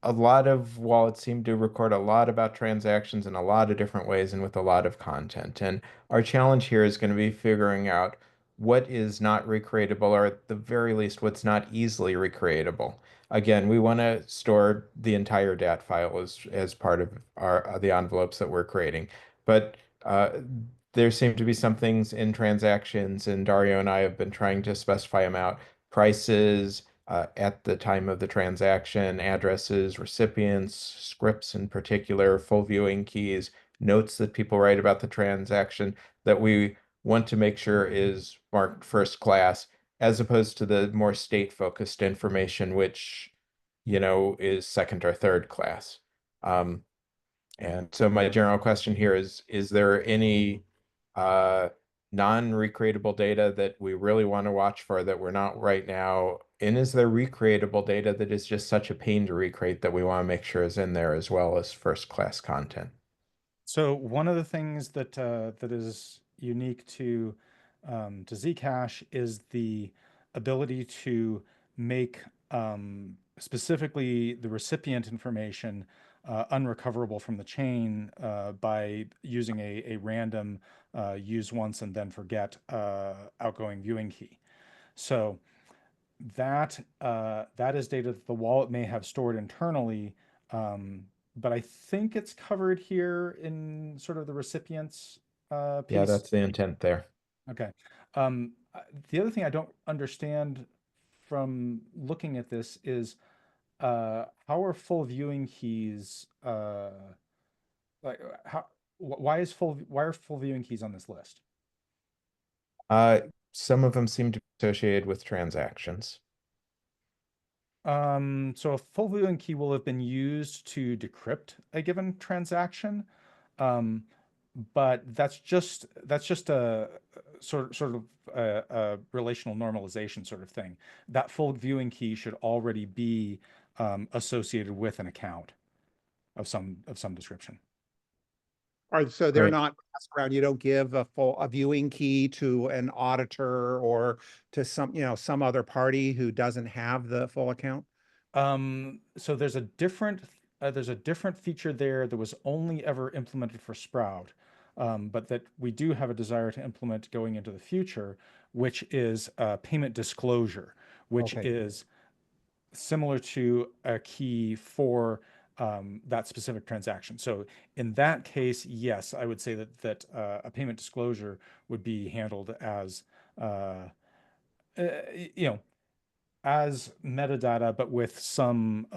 a lot of wallets seem to record a lot about transactions in a lot of different ways and with a lot of content. And our challenge here is going to be figuring out what is not recreatable, or at the very least, what's not easily recreatable. Again, we want to store the entire DAT file as part of our the envelopes that we're creating. But there seem to be some things in transactions, and Dario and I have been trying to specify them out. Prices, at the time of the transaction, addresses, recipients, scripts in particular, full viewing keys, notes that people write about the transaction that we want to make sure is marked first class, as opposed to the more state-focused information, which, is second or third class. And so my general question here is there any non-recreatable data that we really want to watch for that we're not right now? And is there recreatable data that is just such a pain to recreate that we want to make sure is in there as well as first-class content? So one of the things that that is unique to Zcash is the ability to make specifically the recipient information unrecoverable from the chain by using a random use once and then forget outgoing viewing key. So that that is data that the wallet may have stored internally, but I think it's covered here in sort of the recipient's Yeah, piece. that's the intent there. Okay. The other thing I don't understand from looking at this is how are full viewing keys like why are full viewing keys on this list? Some of them seem to be associated with transactions. So a full viewing key will have been used to decrypt a given transaction, but that's just a sort of a relational normalization sort of thing. That full viewing key should already be associated with an account of some description. So they're Right. not passed around. You don't give a viewing key to an auditor or to some other party who doesn't have the full account? So there's a different feature there that was only ever implemented for Sprout, but that we do have a desire to implement going into the future, which is payment disclosure, which Okay. is similar to a key for that specific transaction. So in that case, yes, I would say that a payment disclosure would be handled as as metadata, but with some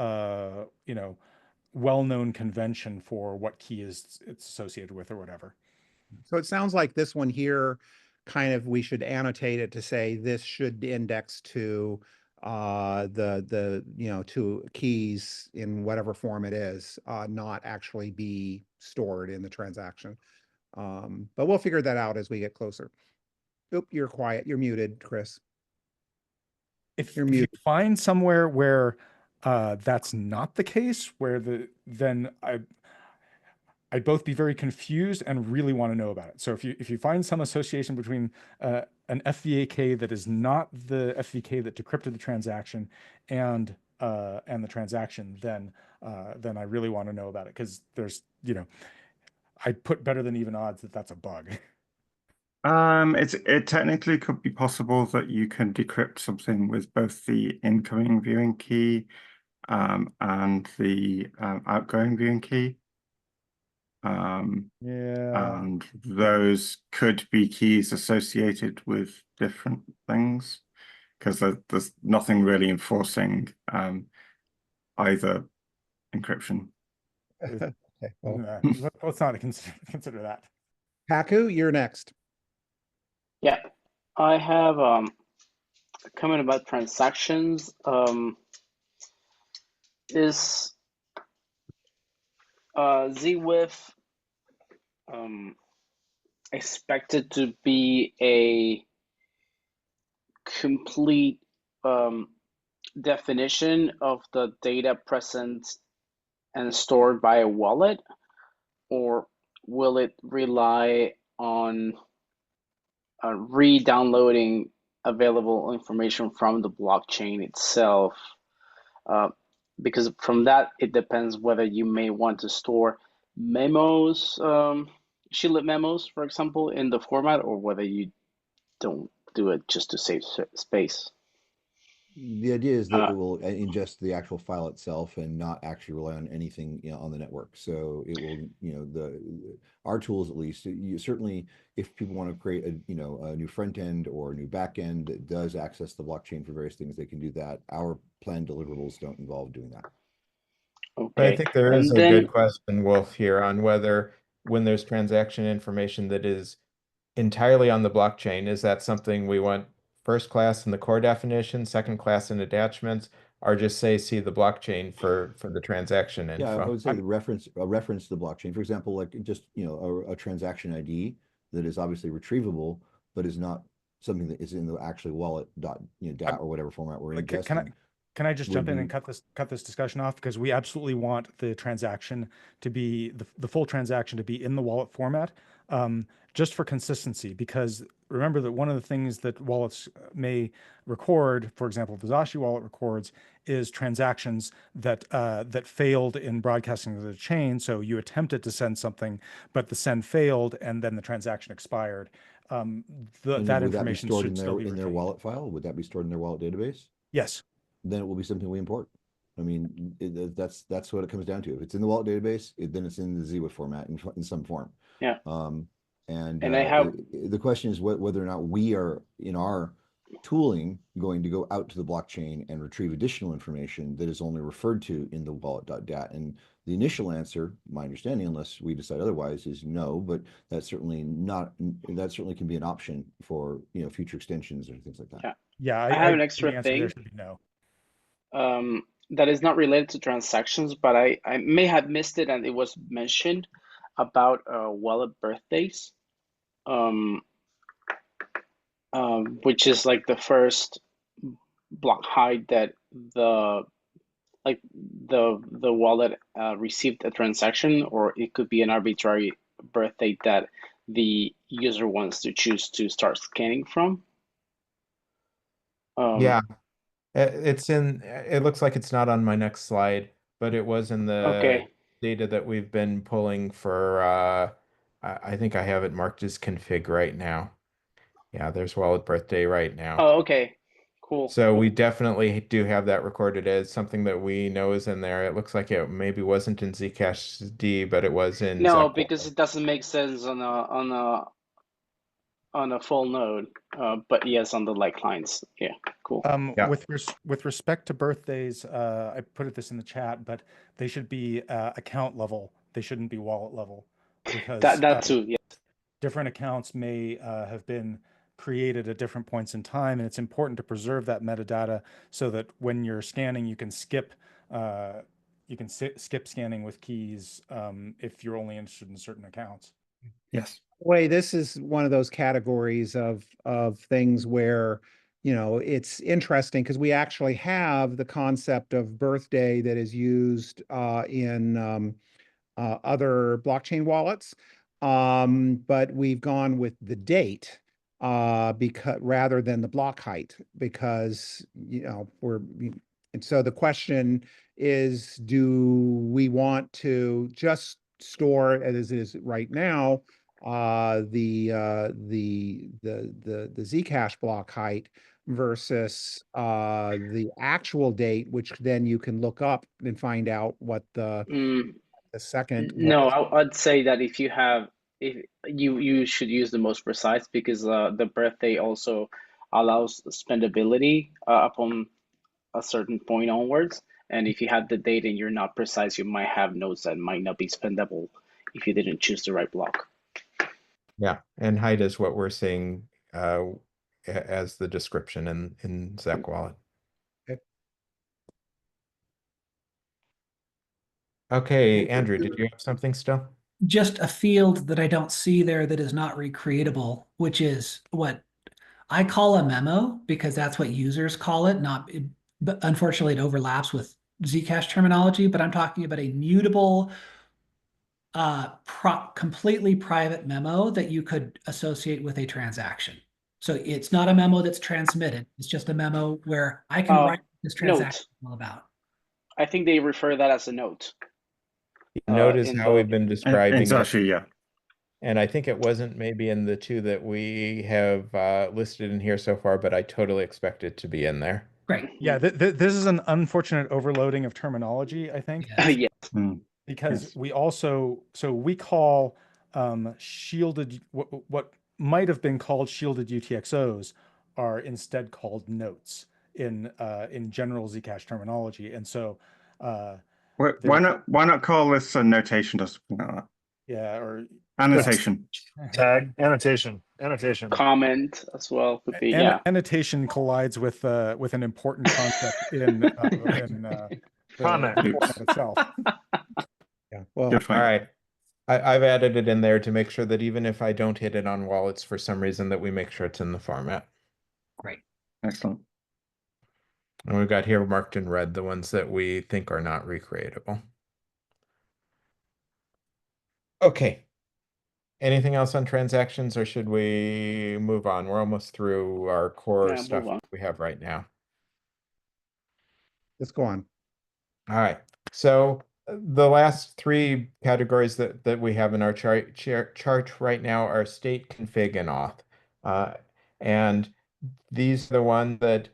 well-known convention for what key it's associated with or whatever. So it sounds like this one here, we should annotate it to say this should index to to keys in whatever form it is, not actually be stored in the transaction. But we'll figure that out as we get closer. Oop, you're quiet. You're muted, Chris. If You're you muted. find somewhere where that's not the case, where then I'd both be very confused and really want to know about it. So if you find some association between an FVAK that is not the FVK that decrypted the transaction and the transaction, then I really want to know about it, because there's I'd put better than even odds that that's a bug. It technically could be possible that you can decrypt something with both the incoming viewing key and the outgoing viewing key. Yeah. And those could be keys associated with different things, because there's nothing really enforcing either encryption. Okay, well, Let's not consider that. Haku, you're next. Yeah, I have a comment about transactions. Is ZeWIF expected to be a complete definition of the data present and stored by a wallet, or will it rely on re-downloading available information from the blockchain itself? Because from that, it depends whether you may want to store memos, shielded memos, for example, in the format, or whether you don't do it just to save space. The idea is that it will ingest the actual file itself and not actually rely on anything, on the network. So it will, our tools at least, you certainly, if people want to create a new front end or a new back end that does access the blockchain for various things, they can do that. Our planned deliverables don't involve doing that. But I Okay. think there is And a then, good question, Wolf, here on whether when there's transaction information that is entirely on the blockchain, is that something we want first class in the core definition, second class in attachments, or just say see the blockchain for the transaction Yeah, I info? would say a reference to the blockchain. For example, like just a transaction ID that is obviously retrievable, but is not something that is in the actually wallet DAT or whatever format we're ingesting. Can I just jump in and be- cut this discussion off, because we absolutely want the transaction to be the full transaction to be in the wallet format, just for consistency. Because remember that one of the things that wallets may record, for example, the Zashi wallet records, is transactions that that failed in broadcasting to the chain. So you attempted to send something, but the send failed, and then the transaction expired. That would that be information stored should still be in their retained. wallet file? Would that be stored in their wallet database? Yes. Then it will be something we import. I mean, that's what it comes down to. If it's in the wallet database, then it's in the ZeWIF format in some form. yeah. And I have the question is whether or not we are in our tooling going to go out to the blockchain and retrieve additional information that is only referred to in the wallet.dat. And the initial answer, my understanding, unless we decide otherwise, is no, but that certainly can be an option for future extensions or things like that. Yeah, I have an the extra answer there thing. should be no. That is not related to transactions, but I may have missed it, and it was mentioned about wallet birthdays, which is like the first block height that the wallet received a transaction, or it could be an arbitrary birth date that the user wants to choose to start scanning from. Yeah, it looks like it's not on my next slide, but it was in the Okay. data that we've been pulling for, I think I have it marked as config right now. Yeah, there's wallet birthday right now. Oh, okay. Cool. So we definitely do have that recorded as something that we know is in there. It looks like it maybe wasn't in Zcash D, but it was in No, ZeWIF. because it doesn't make sense on a full node. But yes, on the like clients. Yeah, cool. Yeah. With respect to birthdays, I put this in the chat, but they should be account level. They shouldn't be wallet level, because that too. Yeah. different accounts may have been created at different points in time, and it's important to preserve that metadata so that when you're scanning, you can skip scanning with keys if you're only interested in certain accounts. Yes. Way, this is one of those categories of things where it's interesting because we actually have the concept of birthday that is used in other blockchain wallets, but we've gone with the date because rather than the block height, because and so the question is, do we want to just store as it is right now the Zcash block height versus the actual date, which then you can look up and find out what the second No, was. I'd say that if you should use the most precise, because the birthday also allows spendability upon a certain point onwards. And if you have the date and you're not precise, you might have nodes that might not be spendable if you didn't choose the right block. Yeah, and height is what we're seeing as the description in Zec Wallet. Okay, Andrew, did you have something still? just a field that I don't see there that is not recreatable, which is what I call a memo because that's what users call it. Not, but unfortunately, it overlaps with Zcash terminology. But I'm talking about a mutable, completely private memo that you could associate with a transaction. So it's not a memo that's transmitted. It's just a memo where I can write this transaction Note. all about. I think they refer that as a note. Note is in how the- we've been describing it. Exactly, yeah. And I think it wasn't maybe in the two that we have listed in here so far, but I totally expect it to be in there. Great. Yeah, this is an unfortunate overloading of terminology, I think. Yes. Yeah. Because Yes. we also, so we call shielded, what might have been called shielded UTXOs are instead called notes in general Zcash terminology. And so Why not call this a notation or something like that? yeah, or Annotation. Tag, annotation. Comment as well could be, yeah. annotation collides with an important concept in the Comment. format itself. Yeah, well, Good All point. right. I've added it in there to make sure that even if I don't hit it on wallets for some reason, that we make sure it's in the format. Great. Excellent. And we've got here marked in red the ones that we think are not recreatable. Okay. Anything else on transactions, or should we move on? We're almost through our core Yeah, stuff move on. we have right now. let's go on. All right. So the last three categories that we have in our chart right now are state, config, and auth. And these are the ones that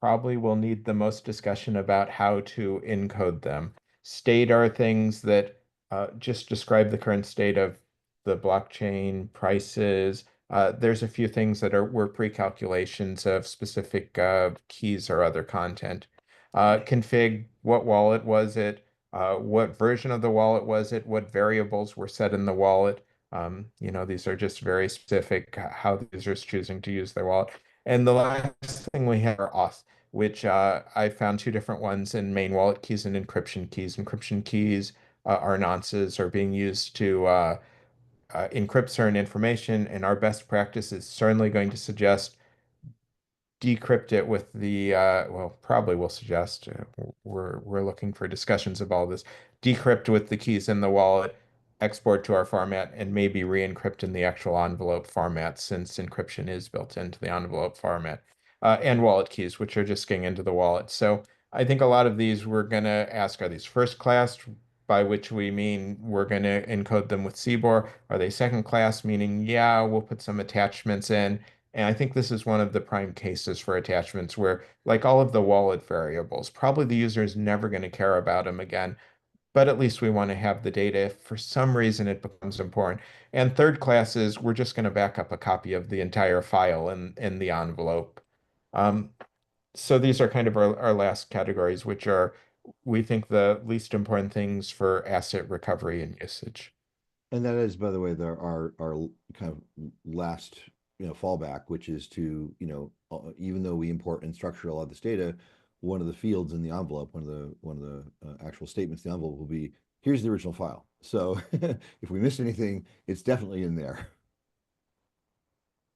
probably will need the most discussion about how to encode them. State are things that just describe the current state of the blockchain, prices. There's a few things that were pre-calculations of specific keys or other content. Config, what wallet was it? What version of the wallet was it? What variables were set in the wallet? These are just very specific how the user is choosing to use their wallet. And the last thing we have are auth, which I found two different ones in main wallet keys and encryption keys. Encryption keys are nonces are being used to encrypt certain information, and our best practice is certainly going to suggest decrypt it with the probably will suggest we're looking for discussions of all this. Decrypt with the keys in the wallet, export to our format, and maybe re-encrypt in the actual envelope format, since encryption is built into the envelope format, and wallet keys, which are just getting into the wallet. So I think a lot of these we're going to ask, are these first class, by which we mean we're going to encode them with CBOR? Are they second class, meaning, yeah, we'll put some attachments in? And I think this is one of the prime cases for attachments where, like all of the wallet variables, probably the user is never going to care about them again, but at least we want to have the data if for some reason it becomes important. And third class is we're just going to back up a copy of the entire file in the envelope. So these are kind of our last categories, which are, we think, the least important things for asset recovery and usage. And that is, by the way, our kind of last fallback, which is to even though we import and structure a lot of this data, one of the fields in the envelope, one of the actual statements in the envelope will be, here's the original file. So if we missed anything, it's definitely in there.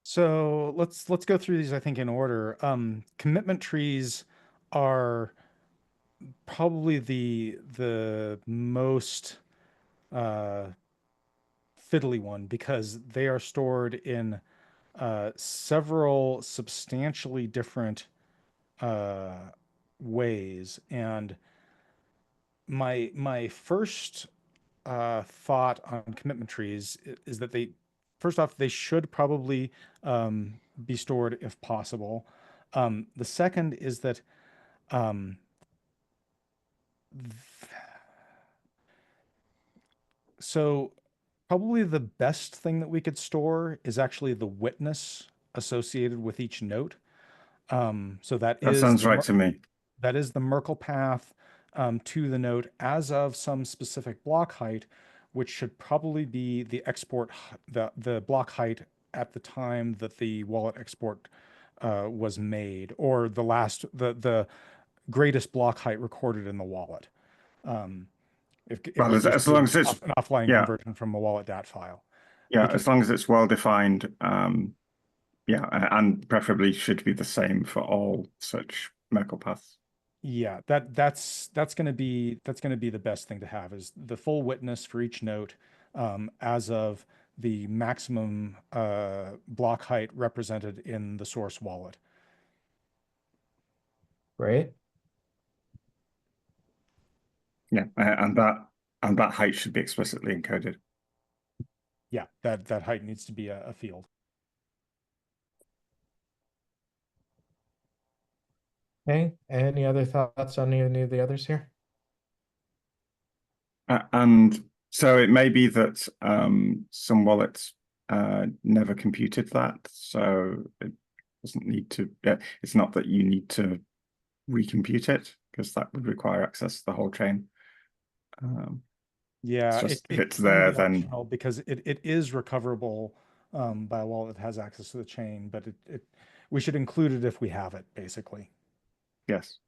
So let's go through these, I think, in order. Commitment trees are probably the most fiddly one, because they are stored in several substantially different ways. And my first thought on commitment trees is that first off, they should probably be stored if possible. The second is that so probably the best thing that we could store is actually the witness associated with each note. So that sounds right to me. That is the Merkle path to the note as of some specific block height, which should probably be the the block height at the time that the wallet export was made, or the greatest block height recorded in the wallet. If Well, we as, just as long as it's an offline yeah, conversion from a wallet DAT file. yeah, Because- as long as it's well defined, yeah, and preferably should be the same for all such Merkle paths. Yeah, that's going to be the best thing to have, is the full witness for each note as of the maximum block height represented in the source wallet. Right? Yeah, and that height should be explicitly encoded. Yeah, that height needs to be a field. Okay, any other thoughts on any of the others here? And so it may be that some wallets never computed that, so it doesn't need to. It's not that you need to recompute it, because that would require access to the whole chain. Yeah, just if it's can there, be then optional because it is recoverable by a wallet that has access to the chain, but we should include it if we have it, basically. yes.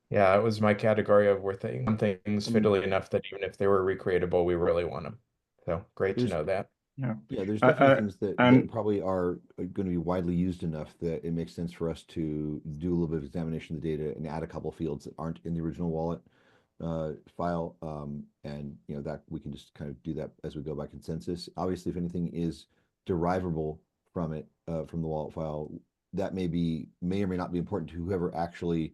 Yeah, it was my category of we're things I mean, fiddly enough that even if they were recreatable, we really want them. So great to There's- know that. Yeah. Yeah, there's definitely things that and probably are going to be widely used enough that it makes sense for us to do a little bit of examination of the data and add a couple fields that aren't in the original wallet file. And that we can just kind of do that as we go by consensus. Obviously, if anything is derivable from it, from the wallet file, that may or may not be important to whoever actually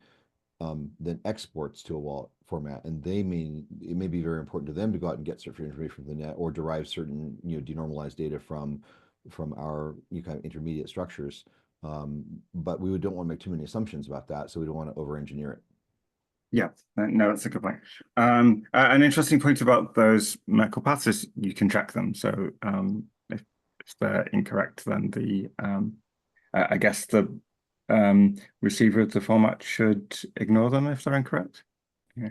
then exports to a wallet format, and it may be very important to them to go out and get certain information from the net or derive certain denormalized data from our kind of intermediate structures. But we don't want to make too many assumptions about that, so we don't want to over engineer it. yeah, no, that's a good point. An interesting point about those Merkle paths is you can track them. So if they're incorrect, then I guess the receiver of the format should ignore them if they're incorrect. Yeah.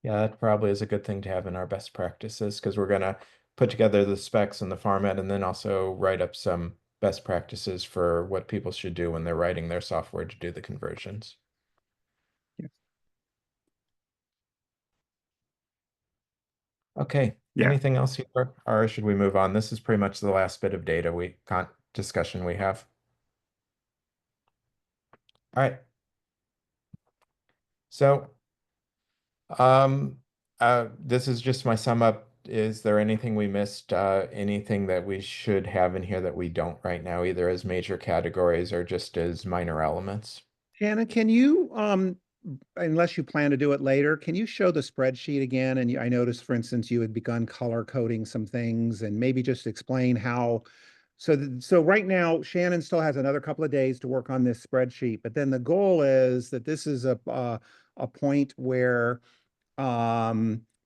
Yeah, that probably is a good thing to have in our best practices, because we're gonna put together the specs and the format and then also write up some best practices for what people should do when they're writing their software to do the conversions. Yeah. Okay, Yeah. anything else here, or should we move on? This is pretty much the last bit of data discussion we have. All right. So this is just my sum up. Is there anything we missed? Anything that we should have in here that we don't right now, either as major categories or just as minor elements? Hannah, can you, unless you plan to do it later, can you show the spreadsheet again? And I noticed, for instance, you had begun color coding some things, and maybe just explain how. So right now, Shannon still has another couple of days to work on this spreadsheet, but then the goal is that this is a point where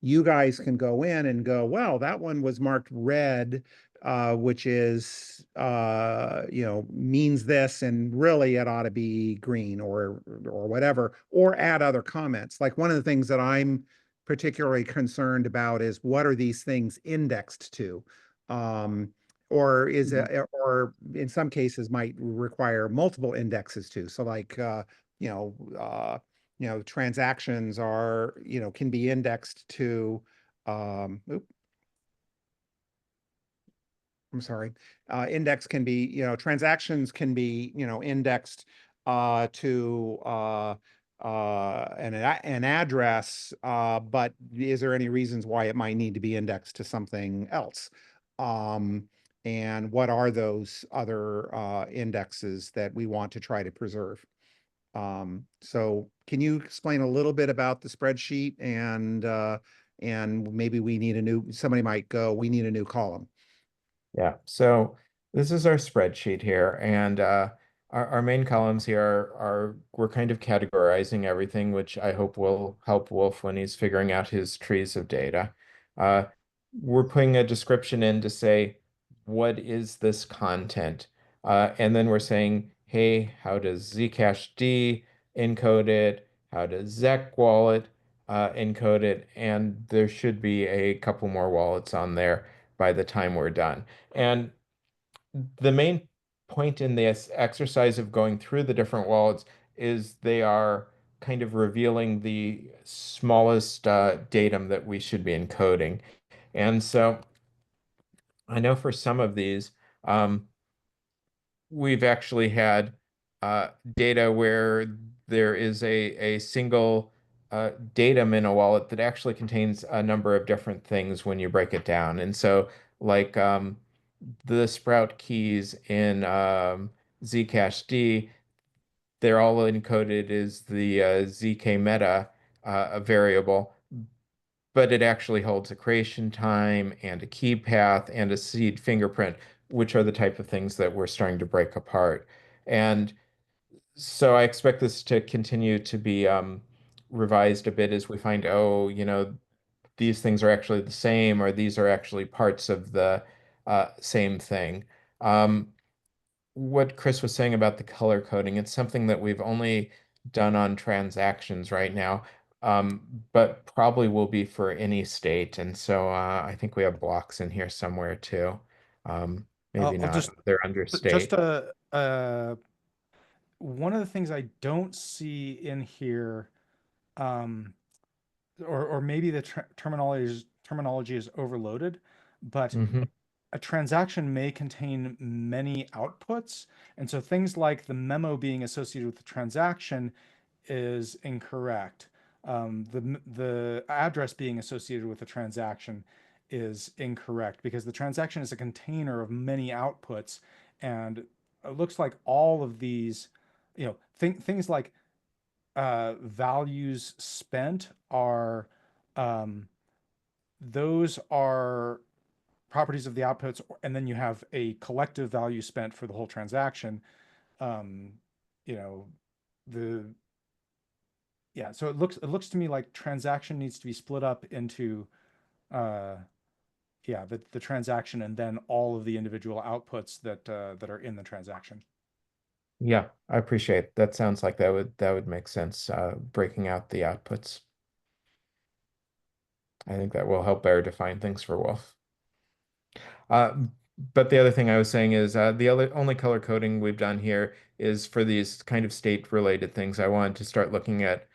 you guys can go in and go, well, that one was marked red, which is means this, and really it ought to be green or whatever, or add other comments. Like one of the things that I'm particularly concerned about is what are these things indexed to? Or is it, or in some cases might require multiple indexes to. So like transactions are, can be indexed to, I'm sorry, index can be, transactions can be, indexed to an address, but is there any reasons why it might need to be indexed to something else? And what are those other indexes that we want to try to preserve? So can you explain a little bit about the spreadsheet, and maybe somebody might go, we need a new column. Yeah, so this is our spreadsheet here, and our main columns here we're kind of categorizing everything, which I hope will help Wolf when he's figuring out his trees of data. We're putting a description in to say, what is this content? And then we're saying, hey, how does Zcash D encode it? How does Zec wallet encode it? And there should be a couple more wallets on there by the time we're done. And the main point in this exercise of going through the different wallets is they are kind of revealing the smallest datum that we should be encoding. And so I know for some of these, we've actually had data where there is a single datum in a wallet that actually contains a number of different things when you break it down. And so, like the Sprout keys in Zcash D, they're all encoded as the ZK meta variable, but it actually holds a creation time and a key path and a seed fingerprint, which are the type of things that we're starting to break apart. And so I expect this to continue to be revised a bit as we find, oh, these things are actually the same, or these are actually parts of the same thing. What Chris was saying about the color coding, it's something that we've only done on transactions right now, but probably will be for any state. And so I think we have blocks in here somewhere too. Maybe I'll not. just They're under just state. one of the things I don't see in here, or maybe the terminology is overloaded, but Mhm. a transaction may contain many outputs. And so things like the memo being associated with the transaction is incorrect. The address being associated with the transaction is incorrect because the transaction is a container of many outputs. And it looks like all of these, things like values spent are, those are properties of the outputs, and then you have a collective value spent for the whole transaction. Um, you know, the yeah, so it looks to me like transaction needs to be split up into yeah, the transaction and then all of the individual outputs that are in the transaction. Yeah, I appreciate it. That sounds like that would make sense, breaking out the outputs. I think that will help better define things for Wolf. Uh, but the other thing I was saying is the only color coding we've done here is for these kind of state related things. I wanted to start looking at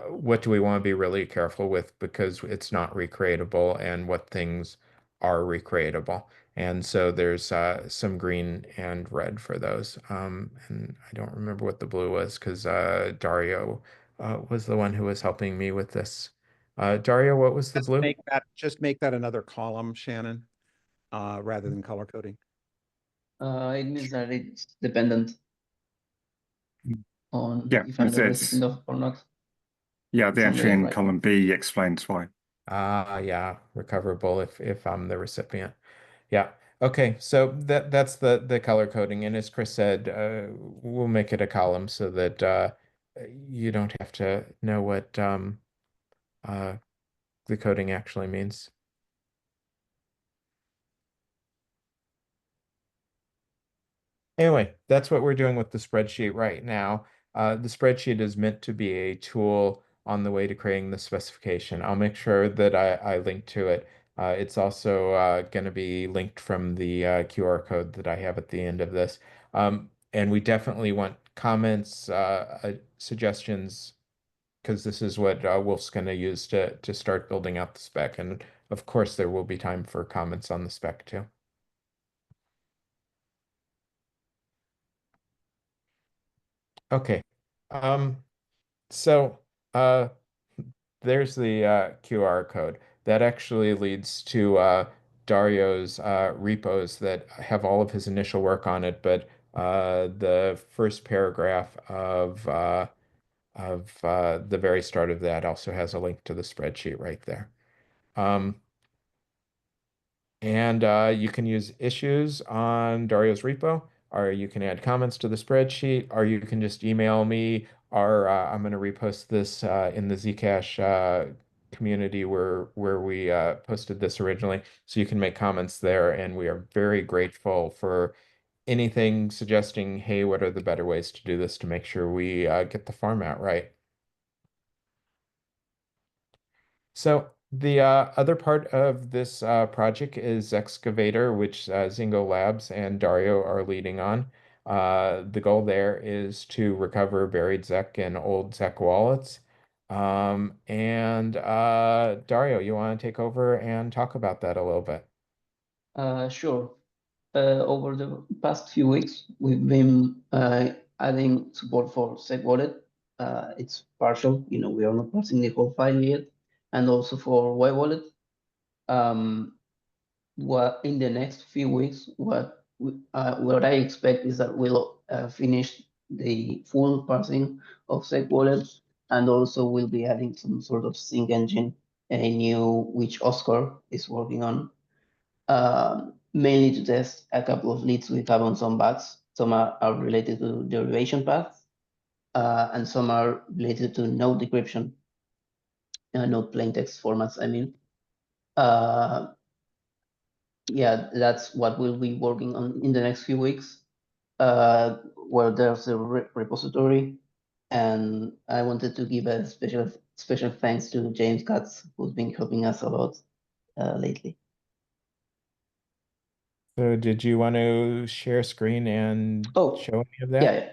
what do we want to be really careful with because it's not recreatable and what things are recreatable. And so there's some green and red for those. And I don't remember what the blue was because Dario was the one who was helping me with this. Dario, what was the blue? Just make that another column, Shannon, rather than color coding. It means that it's dependent on Yeah, if I'm it's, the it's recipient or not. yeah, the It's on entry the in right column one. B explains why. Yeah, recoverable if I'm the recipient. Yeah. Okay, so that's the color coding, and as Chris said, we'll make it a column so that you don't have to know what uh, the coding actually means. Anyway, that's what we're doing with the spreadsheet right now. The spreadsheet is meant to be a tool on the way to creating the specification. I'll make sure that I link to it. It's also going to be linked from the QR code that I have at the end of this. And we definitely want comments, suggestions, because this is what Wolf's going to use to start building out the spec. And of course, there will be time for comments on the spec too. Okay. So there's the QR code. That actually leads to Dario's repos that have all of his initial work on it, but the first paragraph of the very start of that also has a link to the spreadsheet right there. And you can use issues on Dario's repo, or you can add comments to the spreadsheet, or you can just email me, or I'm going to repost this in the Zcash community where we posted this originally. So you can make comments there, and we are very grateful for anything suggesting, hey, what are the better ways to do this to make sure we get the format right. So the other part of this project is ZExcavator, which Zingo Labs and Dario are leading on. The goal there is to recover buried ZEC and old ZEC wallets. Dario, you want to take over and talk about that a little bit? Sure. Over the past few weeks, we've been adding support for Seg Wallet. It's partial, we are not passing the whole file yet, and also for Y Wallet. What in the next few weeks, what I expect is that we'll finish the full parsing of Seg Wallet, and also we'll be adding some sort of sync engine, a new which Oscar is working on. Mainly to test a couple of leads we have on some bugs. Some are related to derivation paths, and some are related to node decryption, node plain text formats, I mean. Yeah, that's what we'll be working on in the next few weeks, where there's a repository. And I wanted to give a special thanks to James Katz, who's been helping us a lot lately. So did you want to share screen and show any of that? Yeah.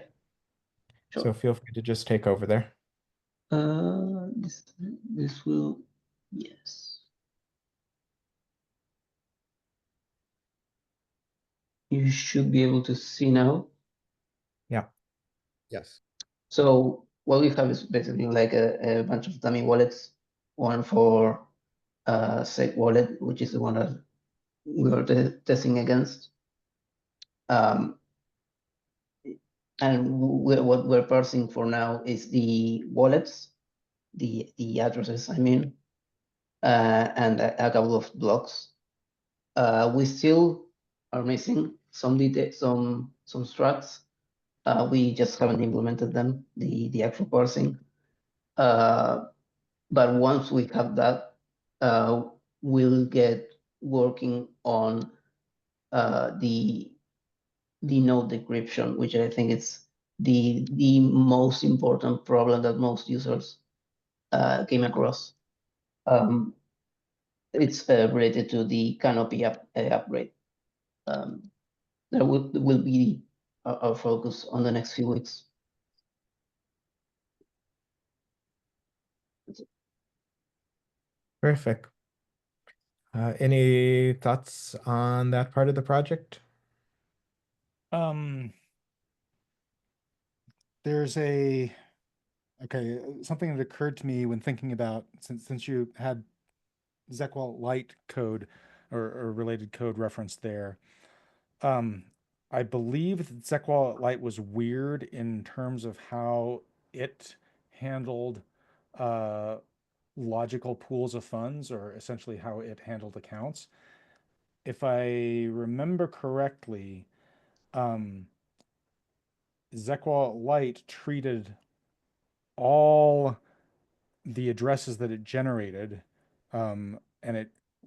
Sure. So feel free to just take over there. This will, yes. You should be able to see now. Yeah. Yes. So what we have is basically like a bunch of dummy wallets. One for Seg wallet, which is the one that we are testing against. And what we're parsing for now is the wallets, the addresses, I mean, and a couple of blocks. We still are missing some details, some structs. We just haven't implemented them, the actual parsing. But once we have that, we'll get working on the node decryption, which I think is the most important problem that most users came across. It's related to the canopy upgrade. That will be our focus on the next few weeks. Perfect. Any thoughts on that part of the project? There's something that occurred to me when thinking about, since you had ZeWIF Lite code or related code referenced there. I believe that ZeWIF Lite was weird in terms of how it handled logical pools of funds, or essentially how it handled accounts. If I remember correctly, ZeWIF Lite treated all the addresses that it generated, and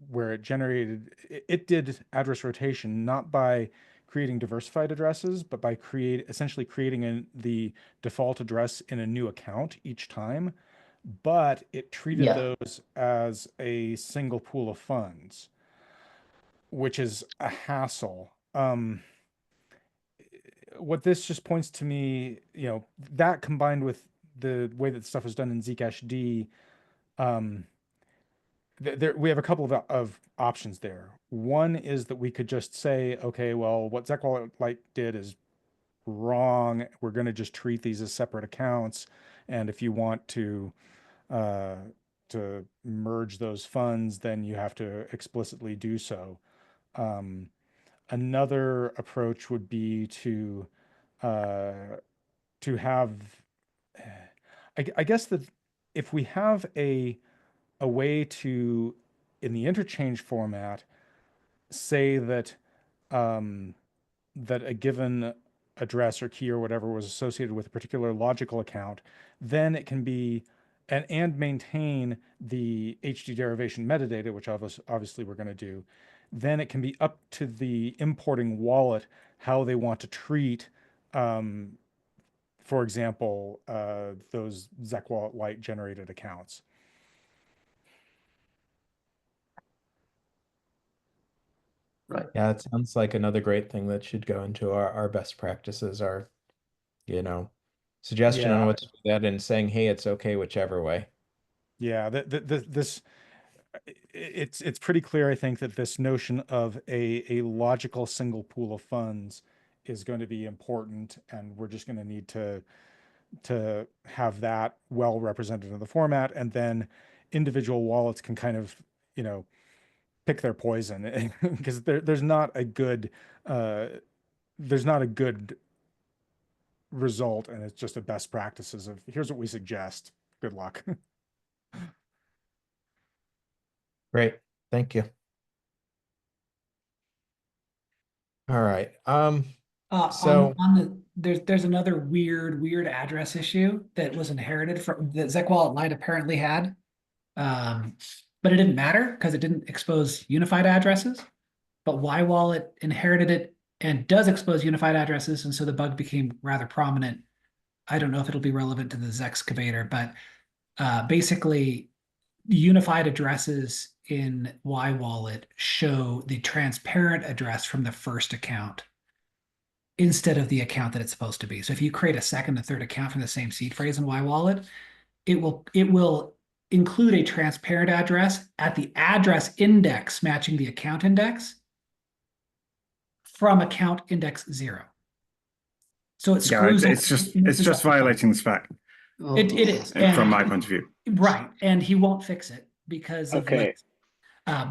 where it generated, it did address rotation not by creating diversified addresses, but by essentially creating the default address in a new account each time. But it treated those as a single pool of funds, which is a hassle. What this just points to me, that combined with the way that stuff was done in Zcash D, we have a couple of options there. One is that we could just say, okay, well, what ZeWIF Lite did is wrong. We're going to just treat these as separate accounts, and if you want to merge those funds, then you have to explicitly do so. Another approach would be to have, I guess that if we have a way to, in the interchange format, say that that a given address or key or whatever was associated with a particular logical account, then it can be and maintain the HD derivation metadata, which obviously we're going to do. Then it can be up to the importing wallet how they want to treat, for example, those ZeWIF Lite generated accounts. Right. Yeah, it sounds like another great thing that should go into our best practices, our, suggestion on Yeah. what to do that and saying, hey, it's okay whichever way. Yeah, this it's pretty clear, I think, that this notion of a logical single pool of funds is going to be important, and we're just going to need to have that well represented in the format, and then individual wallets can kind of, pick their poison because there's not a good result, and it's just a best practices of here's what we suggest. Good luck. Great. Thank you. All right. So on there's another weird address issue that was inherited from that ZeWallet Lite apparently had, but it didn't matter because it didn't expose unified addresses. But YWallet inherited it and does expose unified addresses, and so the bug became rather prominent. I don't know if it'll be relevant to the ZExcavator, but basically, unified addresses in YWallet show the transparent address from the first account instead of the account that it's supposed to be. So if you create a second and third account from the same seed phrase in YWallet, it will include a transparent address at the address index matching the account index from account index 0. So it screws. It's just violating the spec. It is from my point of view. Right, and he won't fix it because of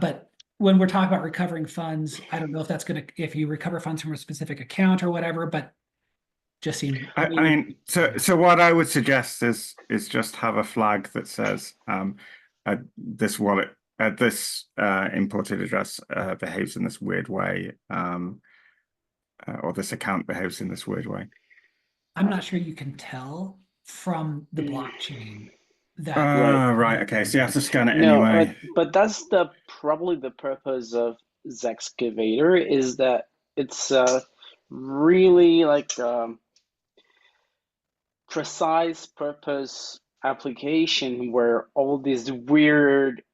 but when we're talking about recovering funds, I don't know if that's if you recover funds from a specific account or whatever, but just seemed. I mean, so what I would suggest is just have a flag that says this wallet, this imported address behaves in this weird way, or this account behaves in this weird way. I'm not sure you can tell from the blockchain that. Right. Okay. So you have to scan it anyway. But that's probably the purpose of ZExcavator, is that it's really like precise purpose application where all this weird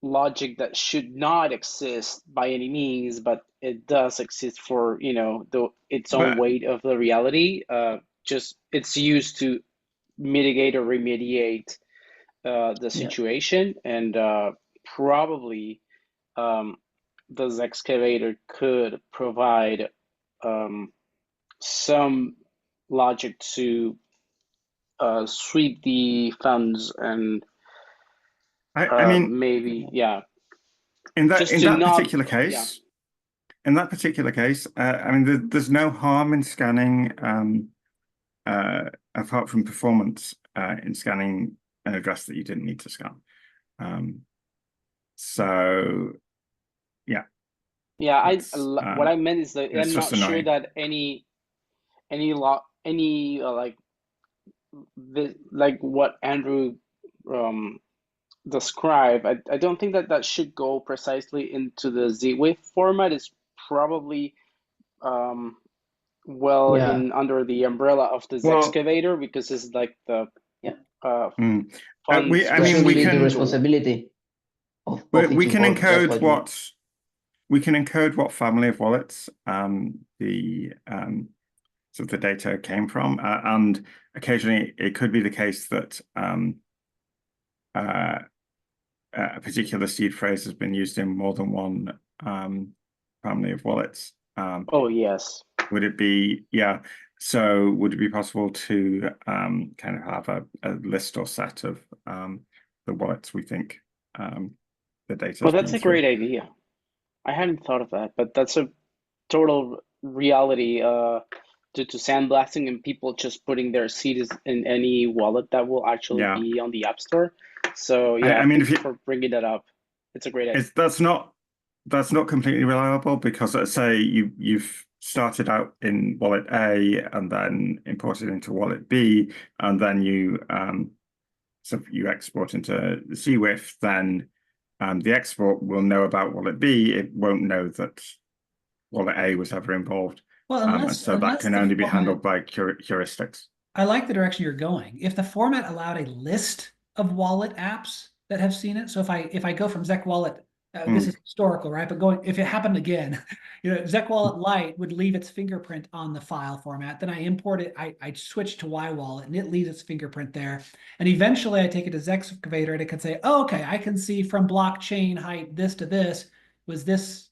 logic that should not exist by any means, but it does exist for its own weight of the reality. Just it's used to mitigate or remediate the situation, and probably the ZExcavator could provide some logic to sweep the funds and I mean, maybe in that particular case, I mean, there's no harm in scanning apart from performance in scanning an address that you didn't need to scan. So what I meant is that I'm not sure that any like what Andrew described, I don't think that should go precisely into the ZeWIF format. It's probably under the umbrella of the ZExcavator, because it's like the we can the responsibility of we can encode what family of wallets the sort of the data came from, and occasionally it could be the case that a particular seed phrase has been used in more than one family of wallets. Yes. Would it be So would it be possible to kind of have a list or set of the wallets we think the data? Well, that's a great idea. I hadn't thought of that, but that's a total reality due to sandblasting and people just putting their seeds in any wallet that will actually be on the App Store. So I mean, for bringing that up, it's a great idea. That's not completely reliable, because let's say you've started out in wallet A and then imported into wallet B, and then you export into the ZeWIF, then the export will know about wallet B. It won't know that wallet A was ever involved. Well, so that can only be handled by heuristics. I like the direction you're going. If the format allowed a list of wallet apps that have seen it, so if I go from ZeWallet This is historical, right? But if it happened again, ZeWallet Lite would leave its fingerprint on the file format. Then I import it, I switch to YWallet, and it leaves its fingerprint there. And eventually I take it to ZExcavator, and it can say, oh, okay, I can see from blockchain height this to this was this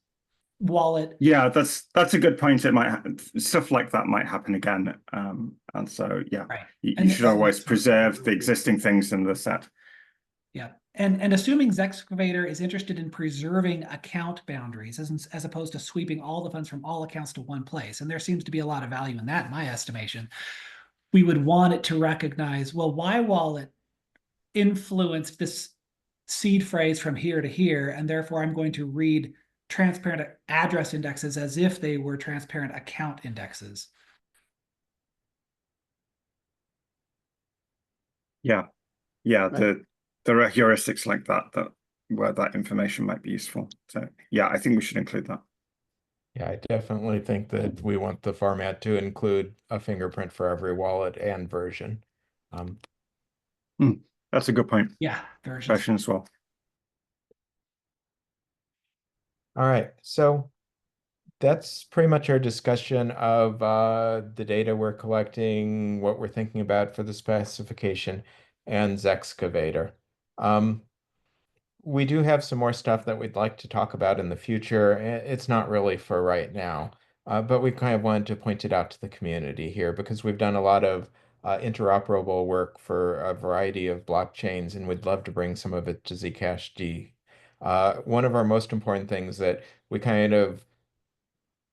wallet. Yeah, that's a good point. It might stuff like that might happen again. And so yeah, Right. you should always preserve the existing things in the set. Yeah. And assuming ZExcavator is interested in preserving account boundaries as opposed to sweeping all the funds from all accounts to one place, and there seems to be a lot of value in that, in my estimation, we would want it to recognize, well, YWallet influenced this seed phrase from here to here, and therefore I'm going to read transparent address indexes as if they were transparent account indexes. Yeah. Yeah, Right. there are heuristics like that where that information might be useful. So yeah, I think we should include that. Yeah, I definitely think that we want the format to include a fingerprint for every wallet and version. That's a good point. Yeah, Version as well. All right, so that's pretty much our discussion of the data we're collecting, what we're thinking about for the specification, and ZExcavator. We do have some more stuff that we'd like to talk about in the future. It's not really for right now, but we kind of wanted to point it out to the community here because we've done a lot of interoperable work for a variety of blockchains, and we'd love to bring some of it to Zcash D. One of our most important things that we kind of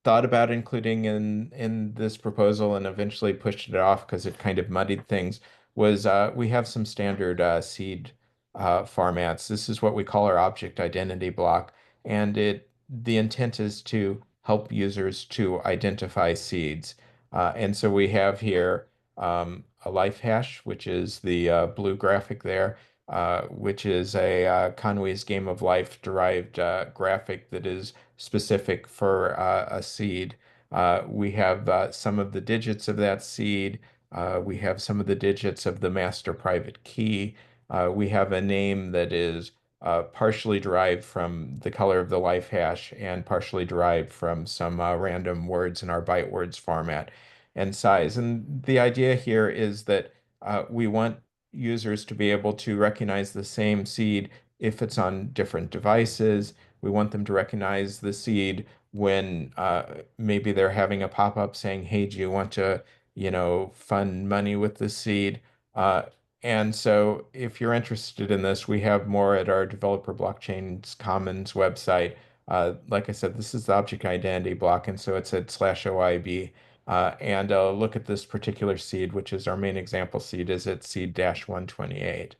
thought about including in this proposal and eventually pushed it off because it kind of muddied things was we have some standard seed formats. This is what we call our object identity block, and the intent is to help users to identify seeds. And so we have here a life hash, which is the blue graphic there, which is a Conway's Game of Life derived graphic that is specific for a seed. We have some of the digits of that seed. We have some of the digits of the master private key. We have a name that is partially derived from the color of the life hash and partially derived from some random words in our byte words format and size. And the idea here is that we want users to be able to recognize the same seed if it's on different devices. We want them to recognize the seed when maybe they're having a pop-up saying, hey, do you want to, fund money with the seed? And so if you're interested in this, we have more at our Developer Blockchains Commons website. Like I said, this is the object identity block, and so it's at /OIB. And look at this particular seed, which is our main example seed, is at seed-128.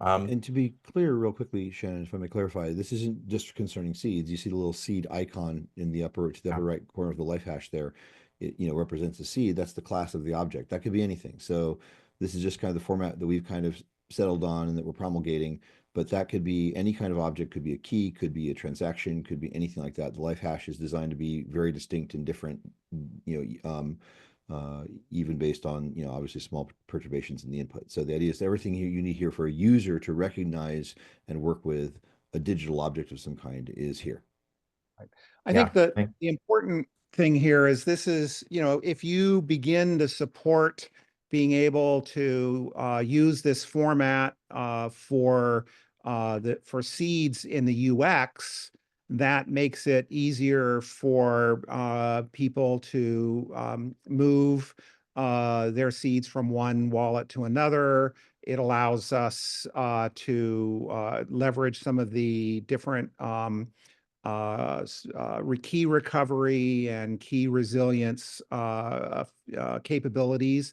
And to be clear real quickly, Shannon, if I may clarify, this isn't just concerning seeds. You see the little seed icon in the upper right corner of the life hash there. It represents a seed. That's the class of the object. That could be anything. So this is just kind of the format that we've kind of settled on and that we're promulgating. But that could be any kind of object, could be a key, could be a transaction, could be anything like that. The life hash is designed to be very distinct and different, even based on, obviously small perturbations in the input. So the idea is everything you need here for a user to recognize and work with a digital object of some kind is here. I think that the important thing here is this is, if you begin to support being able to use this format for seeds in the UX, that makes it easier for people to move their seeds from one wallet to another. It allows us to leverage some of the different key recovery and key resilience capabilities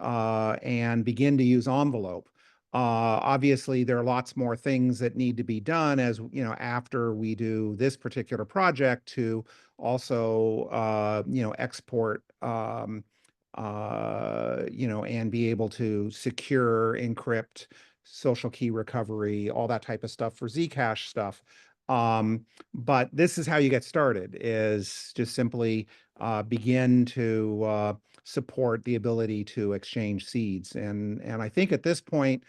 and begin to use envelope. Obviously, there are lots more things that need to be done as after we do this particular project to also export and be able to secure, encrypt, social key recovery, all that type of stuff for Zcash stuff. But this is how you get started, is just simply begin to support the ability to exchange seeds. And I think at this point,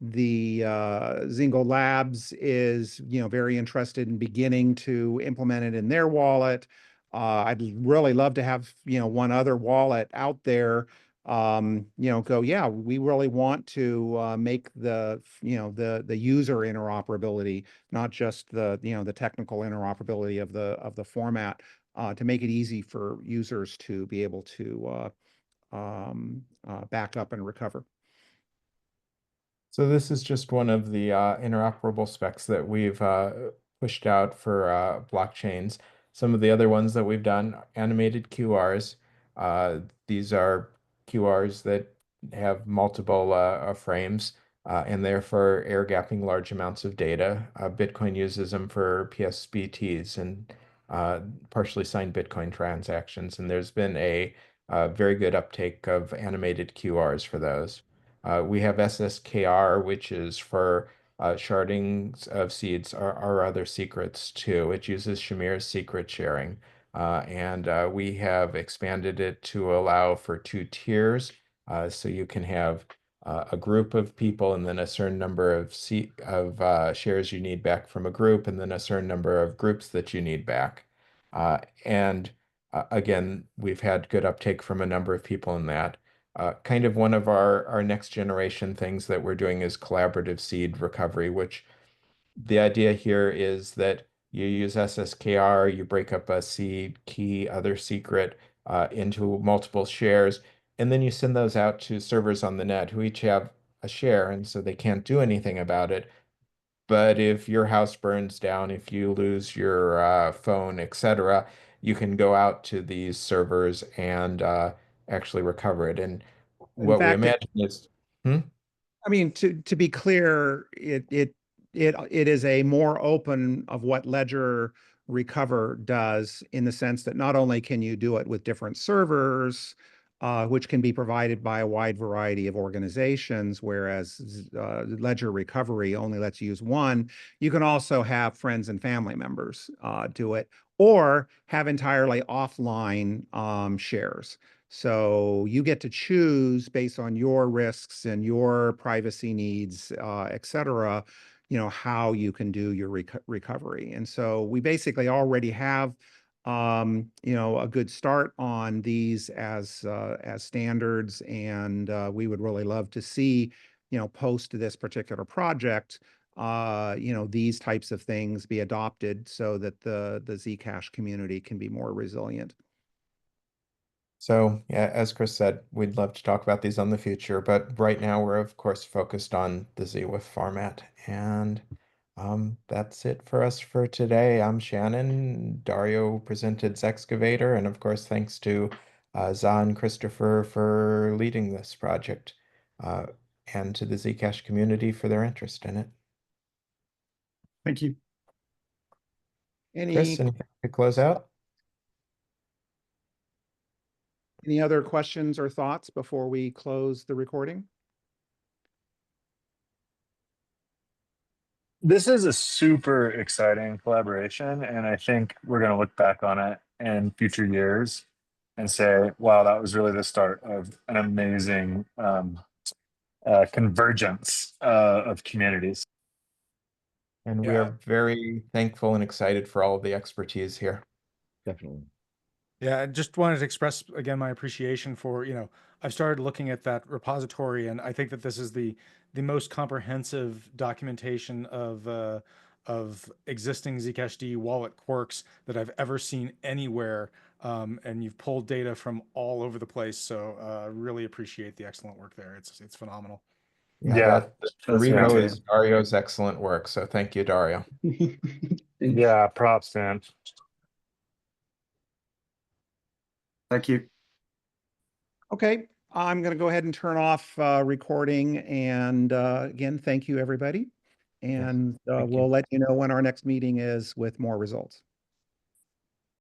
Zingo Labs is, very interested in beginning to implement it in their wallet. I'd really love to have, one other wallet out there, yeah, we really want to make the user interoperability, not just the technical interoperability of the format, to make it easy for users to be able to back up and recover. So this is just one of the interoperable specs that we've pushed out for blockchains. Some of the other ones that we've done, animated QRs. These are QRs that have multiple frames, and they're for air gapping large amounts of data. Bitcoin uses them for PSBTs and partially signed Bitcoin transactions, and there's been a very good uptake of animated QRs for those. We have SSKR, which is for sharding of seeds or other secrets too. It uses Shamir's secret sharing. And we have expanded it to allow for 2 tiers. So you can have a group of people and then a certain number of shares you need back from a group, and then a certain number of groups that you need back. And again, we've had good uptake from a number of people in that. Kind of one of our next generation things that we're doing is collaborative seed recovery, which the idea here is that you use SSKR, you break up a seed, key, other secret into multiple shares, and then you send those out to servers on the net who each have a share, and so they can't do anything about it. But if your house burns down, if you lose your phone, etc., you can go out to these servers and actually recover it. And In what we fact, imagine is, hmm? I mean, to be clear, it is a more open of what Ledger Recover does, in the sense that not only can you do it with different servers, which can be provided by a wide variety of organizations, whereas Ledger Recovery only lets you use one. You can also have friends and family members do it, or have entirely offline shares. So you get to choose based on your risks and your privacy needs, et cetera, how you can do your recovery. And so we basically already have, a good start on these as standards. And we would really love to see, post this particular project, these types of things be adopted so that the Zcash community can be more resilient. So, yeah, as Chris said, we'd love to talk about these on the future, but right now we're of course focused on the ZeWIF format. And that's it for us for today. I'm Shannon. Dario presented ZExcavator, and of course, thanks to Za and Christopher for leading this project, and to the Zcash community for their interest in it. Thank you. Chris, anything to close out? Any other questions or thoughts before we close the recording? This is a super exciting collaboration, and I think we're going to look back on it in future years and say, wow, that was really the start of an amazing convergence of communities. And we are very thankful and excited for all of the expertise here. Definitely. Yeah, I just wanted to express again my appreciation for, I've started looking at that repository, and I think that this is the most comprehensive documentation of existing Zcashd wallet quirks that I've ever seen anywhere. And you've pulled data from all over the place, so really appreciate the excellent work there. It's phenomenal. Yeah, the that's repo great. is Dario's excellent work, so thank you, Dario. Yeah, props, man. Thank you. Okay, I'm going to go ahead and turn off recording. And again, thank you, everybody. And Thank you. we'll let you know when our next meeting is with more results.